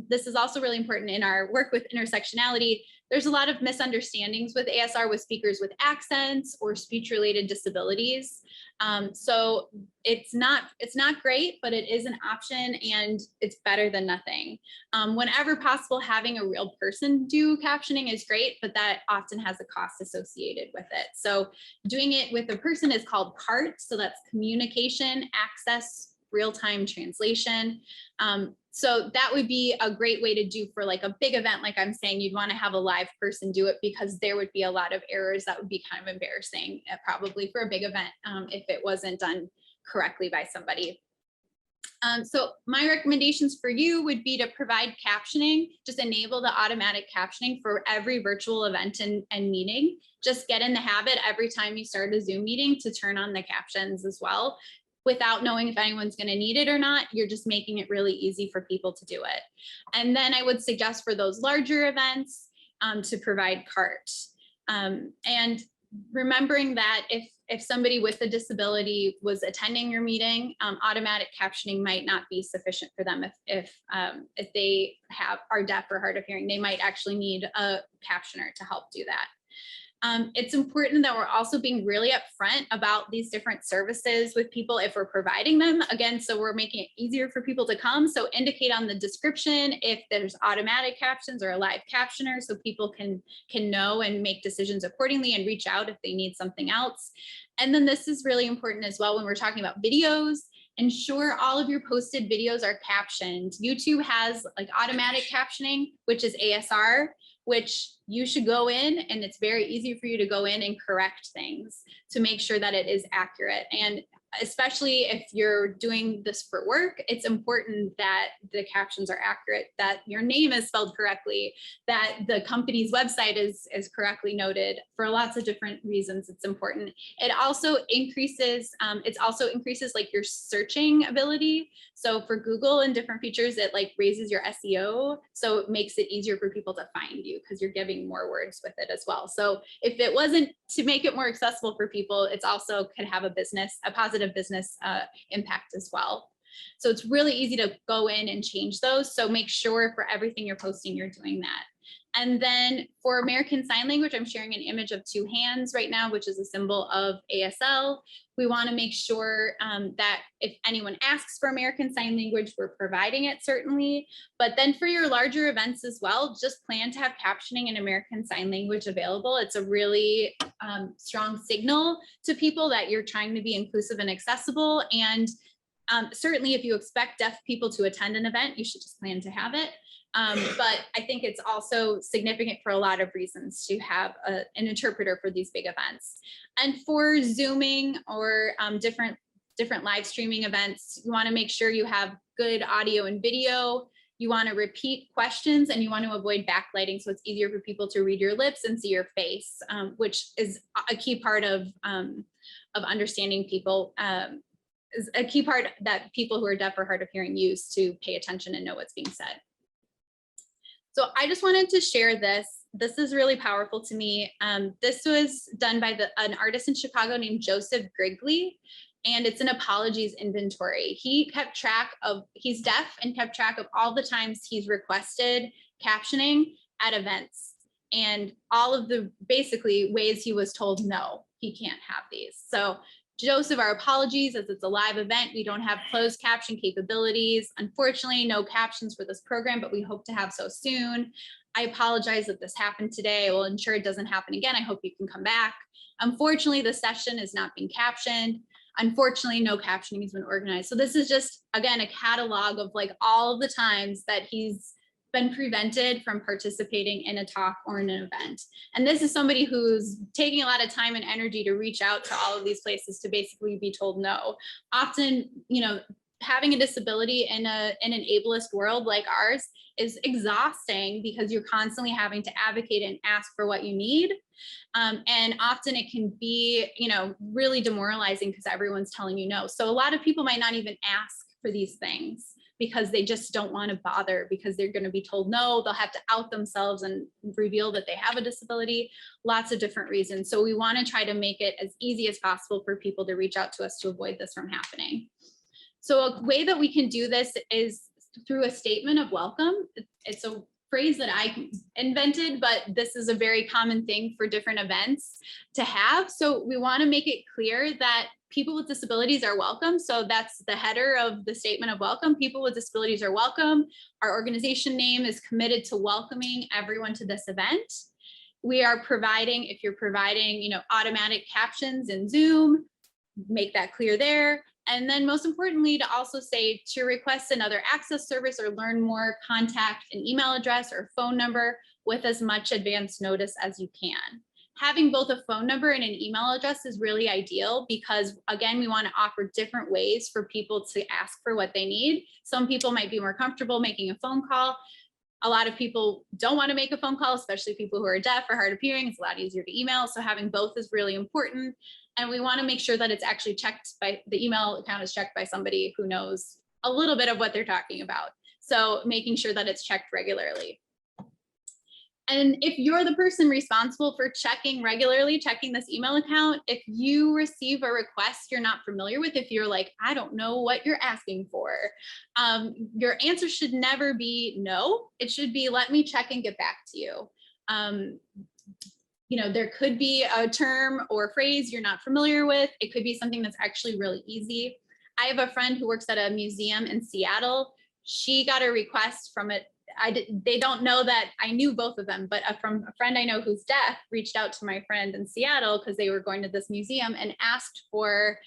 this is also really important in our work with intersectionality. There's a lot of misunderstandings with ASR with speakers with accents or speech-related disabilities. So it's not great, but it is an option and it's better than nothing. Whenever possible, having a real person do captioning is great, but that often has a cost associated with it. So doing it with a person is called CART. So that's communication, access, real-time translation. So that would be a great way to do for like a big event. Like I'm saying, you'd want to have a live person do it because there would be a lot of errors that would be kind of embarrassing probably for a big event if it wasn't done correctly by somebody. So my recommendations for you would be to provide captioning, just enable the automatic captioning for every virtual event and meeting. Just get in the habit every time you start a Zoom meeting to turn on the captions as well. Without knowing if anyone's going to need it or not, you're just making it really easy for people to do it. And then I would suggest for those larger events to provide CART. And remembering that if somebody with a disability was attending your meeting, automatic captioning might not be sufficient for them if they are deaf or hard of hearing. They might actually need a captioner to help do that. It's important that we're also being really upfront about these different services with people if we're providing them. Again, so we're making it easier for people to come. So indicate on the description if there's automatic captions or a live captioner so people can know and make decisions accordingly and reach out if they need something else. And then this is really important as well when we're talking about videos. Ensure all of your posted videos are captioned. YouTube has like automatic captioning, which is ASR, which you should go in, and it's very easy for you to go in and correct things to make sure that it is accurate. And especially if you're doing this for work, it's important that the captions are accurate, that your name is spelled correctly, that the company's website is correctly noted. For lots of different reasons, it's important. It also increases like your searching ability. So for Google and different features, it like raises your SEO. So it makes it easier for people to find you because you're giving more words with it as well. So if it wasn't to make it more accessible for people, it's also could have a positive business impact as well. So it's really easy to go in and change those. So make sure for everything you're posting, you're doing that. And then for American Sign Language, I'm sharing an image of 2 hands right now, which is a symbol of ASL. We want to make sure that if anyone asks for American Sign Language, we're providing it certainly. But then for your larger events as well, just plan to have captioning in American Sign Language available. It's a really strong signal to people that you're trying to be inclusive and accessible. And certainly if you expect deaf people to attend an event, you should just plan to have it. But I think it's also significant for a lot of reasons to have an interpreter for these big events. And for Zooming or different live streaming events, you want to make sure you have good audio and video. You want to repeat questions and you want to avoid backlighting so it's easier for people to read your lips and see your face, which is a key part of understanding people. Is a key part that people who are deaf or hard of hearing use to pay attention and know what's being said. So I just wanted to share this. This is really powerful to me. This was done by an artist in Chicago named Joseph Grigley, and it's an apologies inventory. He kept track of, he's deaf and kept track of all the times he's requested captioning at events and all of the basically ways he was told, no, he can't have these. So Joseph, our apologies, as it's a live event, we don't have closed caption capabilities. Unfortunately, no captions for this program, but we hope to have so soon. I apologize that this happened today. I will ensure it doesn't happen again. I hope you can come back. Unfortunately, the session is not being captioned. Unfortunately, no captioning has been organized. So this is just, again, a catalog of like all of the times that he's been prevented from participating in a talk or in an event. And this is somebody who's taking a lot of time and energy to reach out to all of these places to basically be told no. Often, you know, having a disability in an ableist world like ours is exhausting because you're constantly having to advocate and ask for what you need. And often it can be, you know, really demoralizing because everyone's telling you no. So a lot of people might not even ask for these things because they just don't want to bother because they're going to be told no, they'll have to out themselves and reveal that they have a disability, lots of different reasons. So we want to try to make it as easy as possible for people to reach out to us to avoid this from happening. So a way that we can do this is through a statement of welcome. It's a phrase that I invented, but this is a very common thing for different events to have. So we want to make it clear that people with disabilities are welcome. So that's the header of the statement of welcome. People with disabilities are welcome. Our organization name is committed to welcoming everyone to this event. We are providing, if you're providing, you know, automatic captions in Zoom, make that clear there. And then most importantly, to also say to request another access service or learn more, contact an email address or phone number with as much advance notice as you can. Having both a phone number and an email address is really ideal because, again, we want to offer different ways for people to ask for what they need. Some people might be more comfortable making a phone call. A lot of people don't want to make a phone call, especially people who are deaf or hard of hearing. It's a lot easier to email. So having both is really important. And we want to make sure that it's actually checked by, the email account is checked by somebody who knows a little bit of what they're talking about. So making sure that it's checked regularly. And if you're the person responsible for checking regularly, checking this email account, if you receive a request you're not familiar with, if you're like, I don't know what you're asking for, your answer should never be no. It should be, let me check and get back to you. You know, there could be a term or phrase you're not familiar with. It could be something that's actually really easy. I have a friend who works at a museum in Seattle. She got a request from it. They don't know that I knew both of them, but from a friend I know who's deaf reached out to my friend in Seattle because they were going to this museum and asked for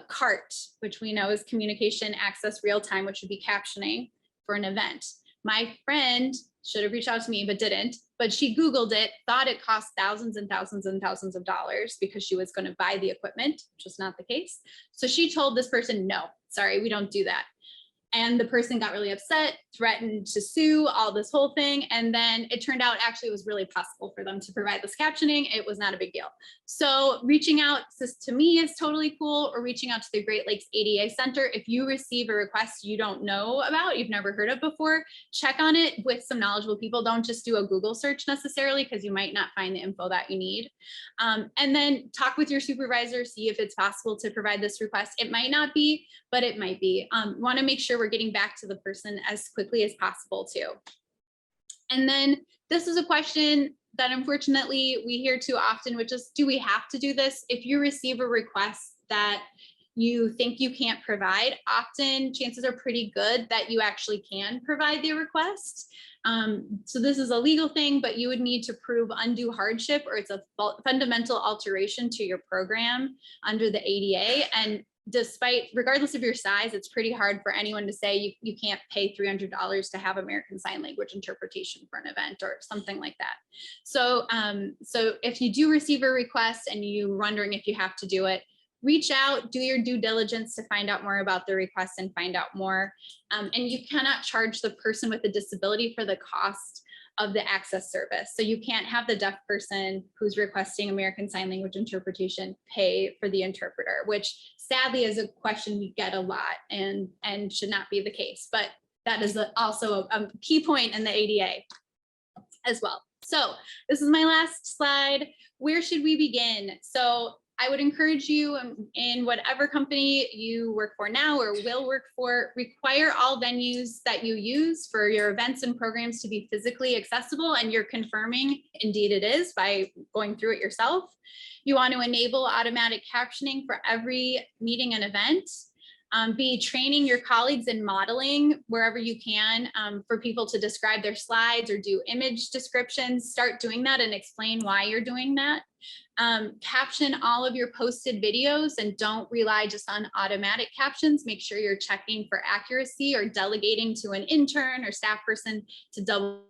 CART, which we know is communication access real time, which would be captioning for an event. My friend should have reached out to me, but didn't. But she Googled it, thought it cost thousands and thousands and thousands of dollars because she was going to buy the equipment, which was not the case. So she told this person, no, sorry, we don't do that. And the person got really upset, threatened to sue, all this whole thing. And then it turned out actually it was really possible for them to provide this captioning. It was not a big deal. So reaching out to me is totally cool, or reaching out to the Great Lakes ADA Center. If you receive a request you don't know about, you've never heard of before, check on it with some knowledgeable people. Don't just do a Google search necessarily because you might not find the info that you need. And then talk with your supervisor, see if it's possible to provide this request. It might not be, but it might be. Want to make sure we're getting back to the person as quickly as possible too. And then this is a question that unfortunately we hear too often, which is, do we have to do this? If you receive a request that you think you can't provide, often chances are pretty good that you actually can provide the request. So this is a legal thing, but you would need to prove undue hardship or it's a fundamental alteration to your program under the ADA. And regardless of your size, it's pretty hard for anyone to say you can't pay $300 to have American Sign Language interpretation for an event or something like that. So, so if you do receive a request and you're wondering if you have to do it, reach out, do your due diligence to find out more about the request and find out more. And you cannot charge the person with a disability for the cost of the access service. So you can't have the deaf person who's requesting American Sign Language interpretation pay for the interpreter, which sadly is a question we get a lot and should not be the case. But that is also a key point in the ADA as well. So this is my last slide. Where should we begin? So I would encourage you in whatever company you work for now or will work for, require all venues that you use for your events and programs to be physically accessible, and you're confirming indeed it is by going through it yourself. You want to enable automatic captioning for every meeting and event. Be training your colleagues in modeling wherever you can for people to describe their slides or do image descriptions. Start doing that and explain why you're doing that. Caption all of your posted videos and don't rely just on automatic captions. Make sure you're checking for accuracy or delegating to an intern or staff person to double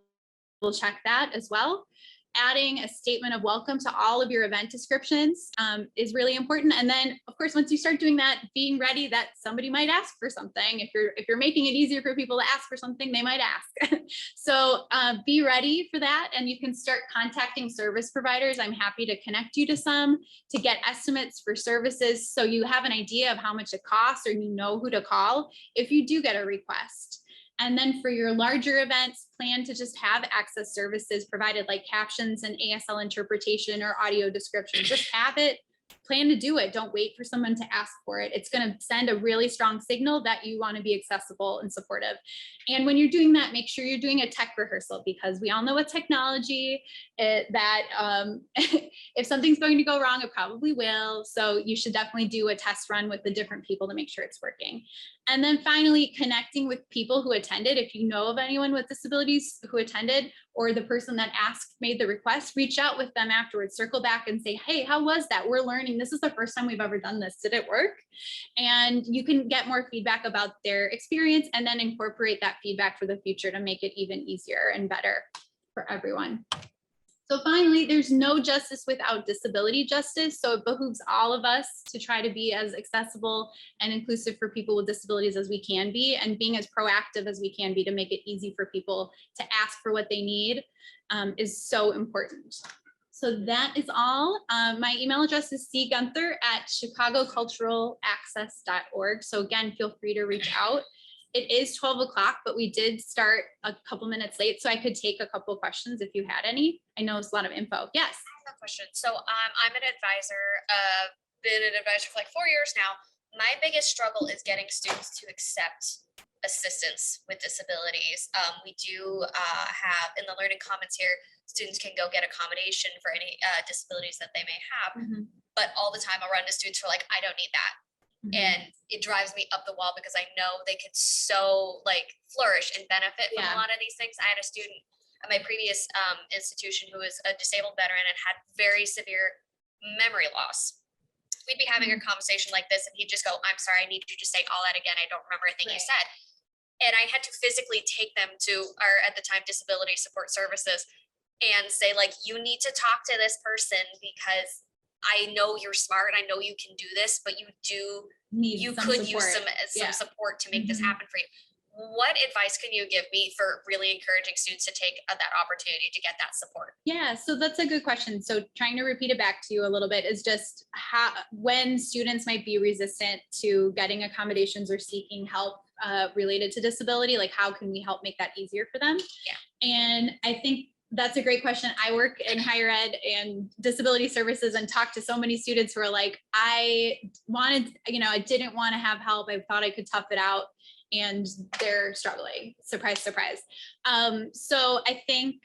check that as well. Adding a statement of welcome to all of your event descriptions is really important. And then, of course, once you start doing that, being ready that somebody might ask for something. If you're making it easier for people to ask for something, they might ask. So be ready for that, and you can start contacting service providers. I'm happy to connect you to some to get estimates for services, so you have an idea of how much it costs, or you know who to call if you do get a request. And then for your larger events, plan to just have access services provided like captions and ASL interpretation or audio description. Just have it, plan to do it. Don't wait for someone to ask for it. It's going to send a really strong signal that you want to be accessible and supportive. And when you're doing that, make sure you're doing a tech rehearsal, because we all know with technology that if something's going to go wrong, it probably will. So you should definitely do a test run with the different people to make sure it's working. And then finally, connecting with people who attended. If you know of anyone with disabilities who attended, or the person that made the request, reach out with them afterwards, circle back and say, hey, how was that? We're learning. This is the first time we've ever done this. Did it work? And you can get more feedback about their experience and then incorporate that feedback for the future to make it even easier and better for everyone. So finally, there's no justice without disability justice. So it behooves all of us to try to be as accessible and inclusive for people with disabilities as we can be, and being as proactive as we can be to make it easy for people to ask for what they need is so important. So that is all. My email address is cgunther@chicagoculturalaccess.org. So again, feel free to reach out. It is 12 o'clock, but we did start a couple minutes late, so I could take a couple questions if you had any. I know it's a lot of info. Yes. I have a question. So I'm an advisor, been an advisor for like 4 years now. My biggest struggle is getting students to accept assistance with disabilities. We do have in the Learning Commons here, students can go get accommodation for any disabilities that they may have. Mm-hmm. But all the time I'll run to students who are like, I don't need that. Mm-hmm. And it drives me up the wall because I know they could so like flourish and benefit from a lot of these things. I had a student at my previous institution who was a disabled veteran and had very severe memory loss. We'd be having a conversation like this and he'd just go, I'm sorry, I need you to say all that again. I don't remember a thing you said. And I had to physically take them to our, at the time, disability support services and say, like, you need to talk to this person because I know you're smart. I know you can do this, but you could use some support to make this happen for you. What advice can you give me for really encouraging students to take that opportunity to get that support? Yeah, so that's a good question. So trying to repeat it back to you a little bit is just when students might be resistant to getting accommodations or seeking help related to disability, like how can we help make that easier for them? Yeah. And I think that's a great question. I work in higher ed and disability services and talk to so many students who are like, I didn't want to have help. I thought I could tough it out. And they're struggling. Surprise, surprise. So I think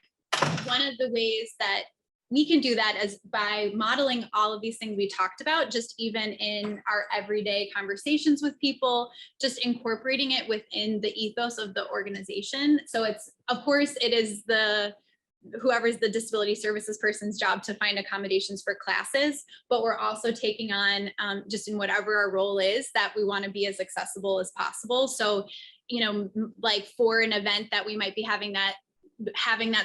one of the ways that we can do that is by modeling all of these things we talked about, just even in our everyday conversations with people, just incorporating it within the ethos of the organization. So it's, of course, it is whoever's the disability services person's job to find accommodations for classes, but we're also taking on, just in whatever our role is, that we want to be as accessible as possible. So, you know, like for an event that we might be having that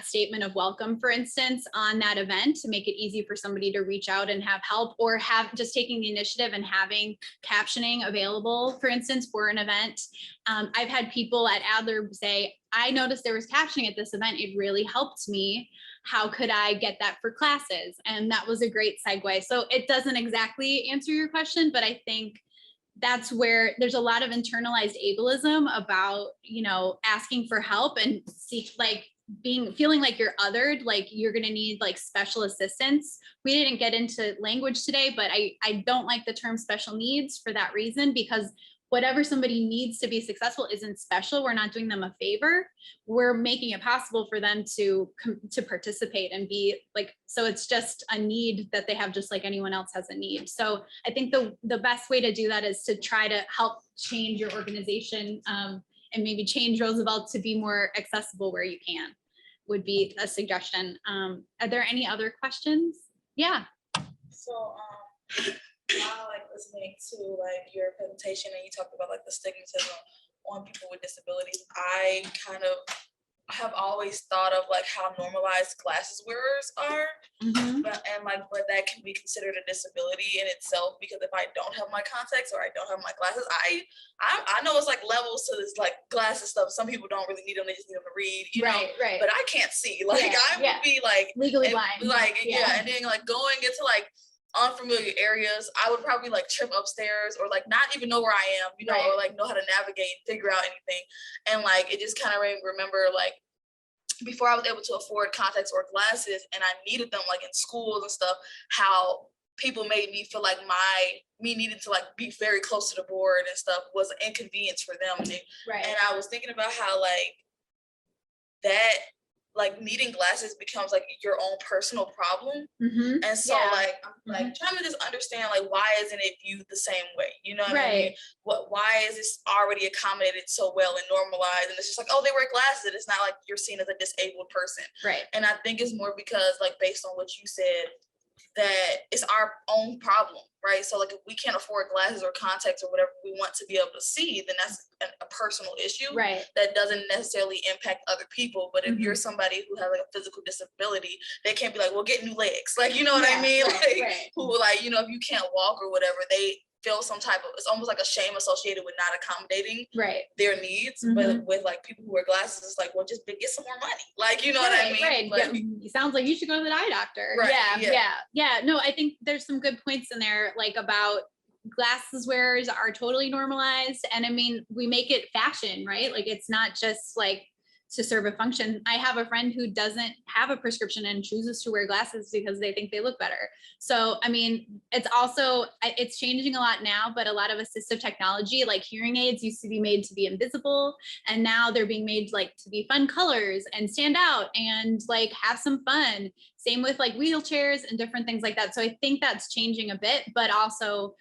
statement of welcome, for instance, on that event, to make it easy for somebody to reach out and have help, or have just taking the initiative and having captioning available, for instance, for an event. I've had people at Adler say, I noticed there was captioning at this event. It really helped me. How could I get that for classes? And that was a great segue. So it doesn't exactly answer your question, but I think that's where there's a lot of internalized ableism about, you know, asking for help and feeling like you're othered, like you're going to need like special assistance. We didn't get into language today, but I don't like the term special needs for that reason, because whatever somebody needs to be successful isn't special. We're not doing them a favor. We're making it possible for them to participate and be like, so it's just a need that they have, just like anyone else has a need. So I think the best way to do that is to try to help change your organization, and maybe change Roosevelt to be more accessible where you can, would be a suggestion. Are there any other questions? Yeah. So while like listening to like your presentation and you talked about like the stigmatism on people with disabilities, I kind of have always thought of like how normalized glasses wearers are, but that can be considered a disability in itself, because if I don't have my contacts or I don't have my glasses, I know it's like levels to this like glasses stuff. Some people don't really need them; they just need them to read, you know. Right. But I can't see. Like I would be like legally blind. Like and then like going into like unfamiliar areas, I would probably like trip upstairs or like not even know where I am, you know, or like know how to navigate, figure out anything. And like it just kind of made me remember like before I was able to afford contacts or glasses and I needed them like in schools and stuff, how people made me feel like me needing to like be very close to the board and stuff was an inconvenience for them. And I was thinking about how like that like needing glasses becomes like your own personal problem. And so like I'm like trying to just understand like why isn't it viewed the same way, you know what I mean? Why is this already accommodated so well and normalized, and it's just like, oh, they wear glasses, and it's not like you're seen as a disabled person, and I think it's more because like based on what you said, that it's our own problem, right? So like if we can't afford glasses or contacts or whatever we want to be able to see, then that's a personal issue that doesn't necessarily impact other people. But if you're somebody who has like a physical disability, they can't be like, well, get new legs, like, you know what I mean? Who like, you know, if you can't walk or whatever, they feel some type of, it's almost like a shame associated with not accommodating their needs. But with like people who wear glasses, it's like, well, just get some more money, like, you know what I mean? Like, it sounds like you should go to the eye doctor. No, I think there's some good points in there, like about glasses wearers are totally normalized, and I mean, we make it fashion, right? Like it's not just like to serve a function. I have a friend who doesn't have a prescription and chooses to wear glasses because they think they look better. So, I mean, it's changing a lot now, but a lot of assistive technology, like hearing aids used to be made to be invisible, and now they're being made like to be fun colors and stand out and like have some fun. Same with like wheelchairs and different things like that. So I think that's changing a bit, but also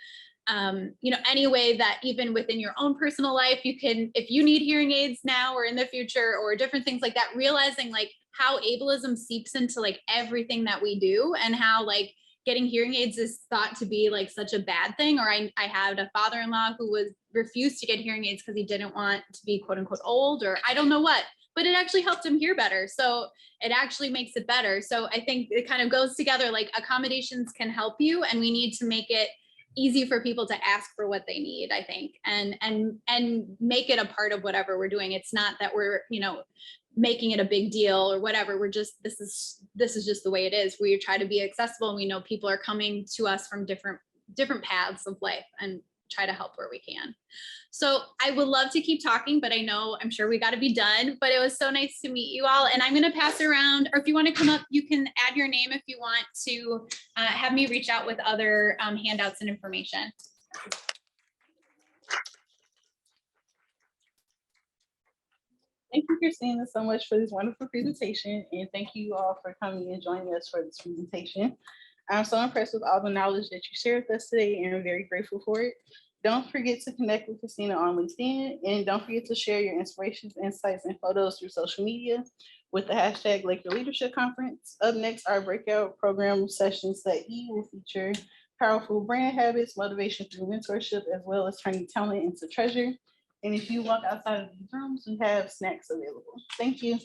you know, any way that even within your own personal life, you can, if you need hearing aids now or in the future or different things like that, realizing like how ableism seeps into like everything that we do, and how like getting hearing aids is thought to be like such a bad thing. Or I had a father-in-law who refused to get hearing aids because he didn't want to be quote unquote old, or I don't know what, but it actually helped him hear better. So it actually makes it better. So I think it kind of goes together, like accommodations can help you, and we need to make it easy for people to ask for what they need, I think, and make it a part of whatever we're doing. It's not that we're, you know, making it a big deal or whatever. We're just, this is just the way it is. We try to be accessible, and we know people are coming to us from different paths of life, and try to help where we can. So I would love to keep talking, but I'm sure we got to be done, but it was so nice to meet you all. And I'm going to pass around, or if you want to come up, you can add your name if you want to have me reach out with other handouts and information. Thank you, Christina, so much for this wonderful presentation, and thank you all for coming and joining us for this presentation. I'm so impressed with all the knowledge that you shared with us today, and I'm very grateful for it. Don't forget to connect with Christina on LinkedIn, and don't forget to share your inspirations, insights, and photos through social media with the hashtag Laker Leadership Conference. Up next, our breakout program session set E will feature powerful brand habits, motivation through mentorship, as well as turning talent into treasure. And if you walk outside of these rooms, we have snacks available. Thank you.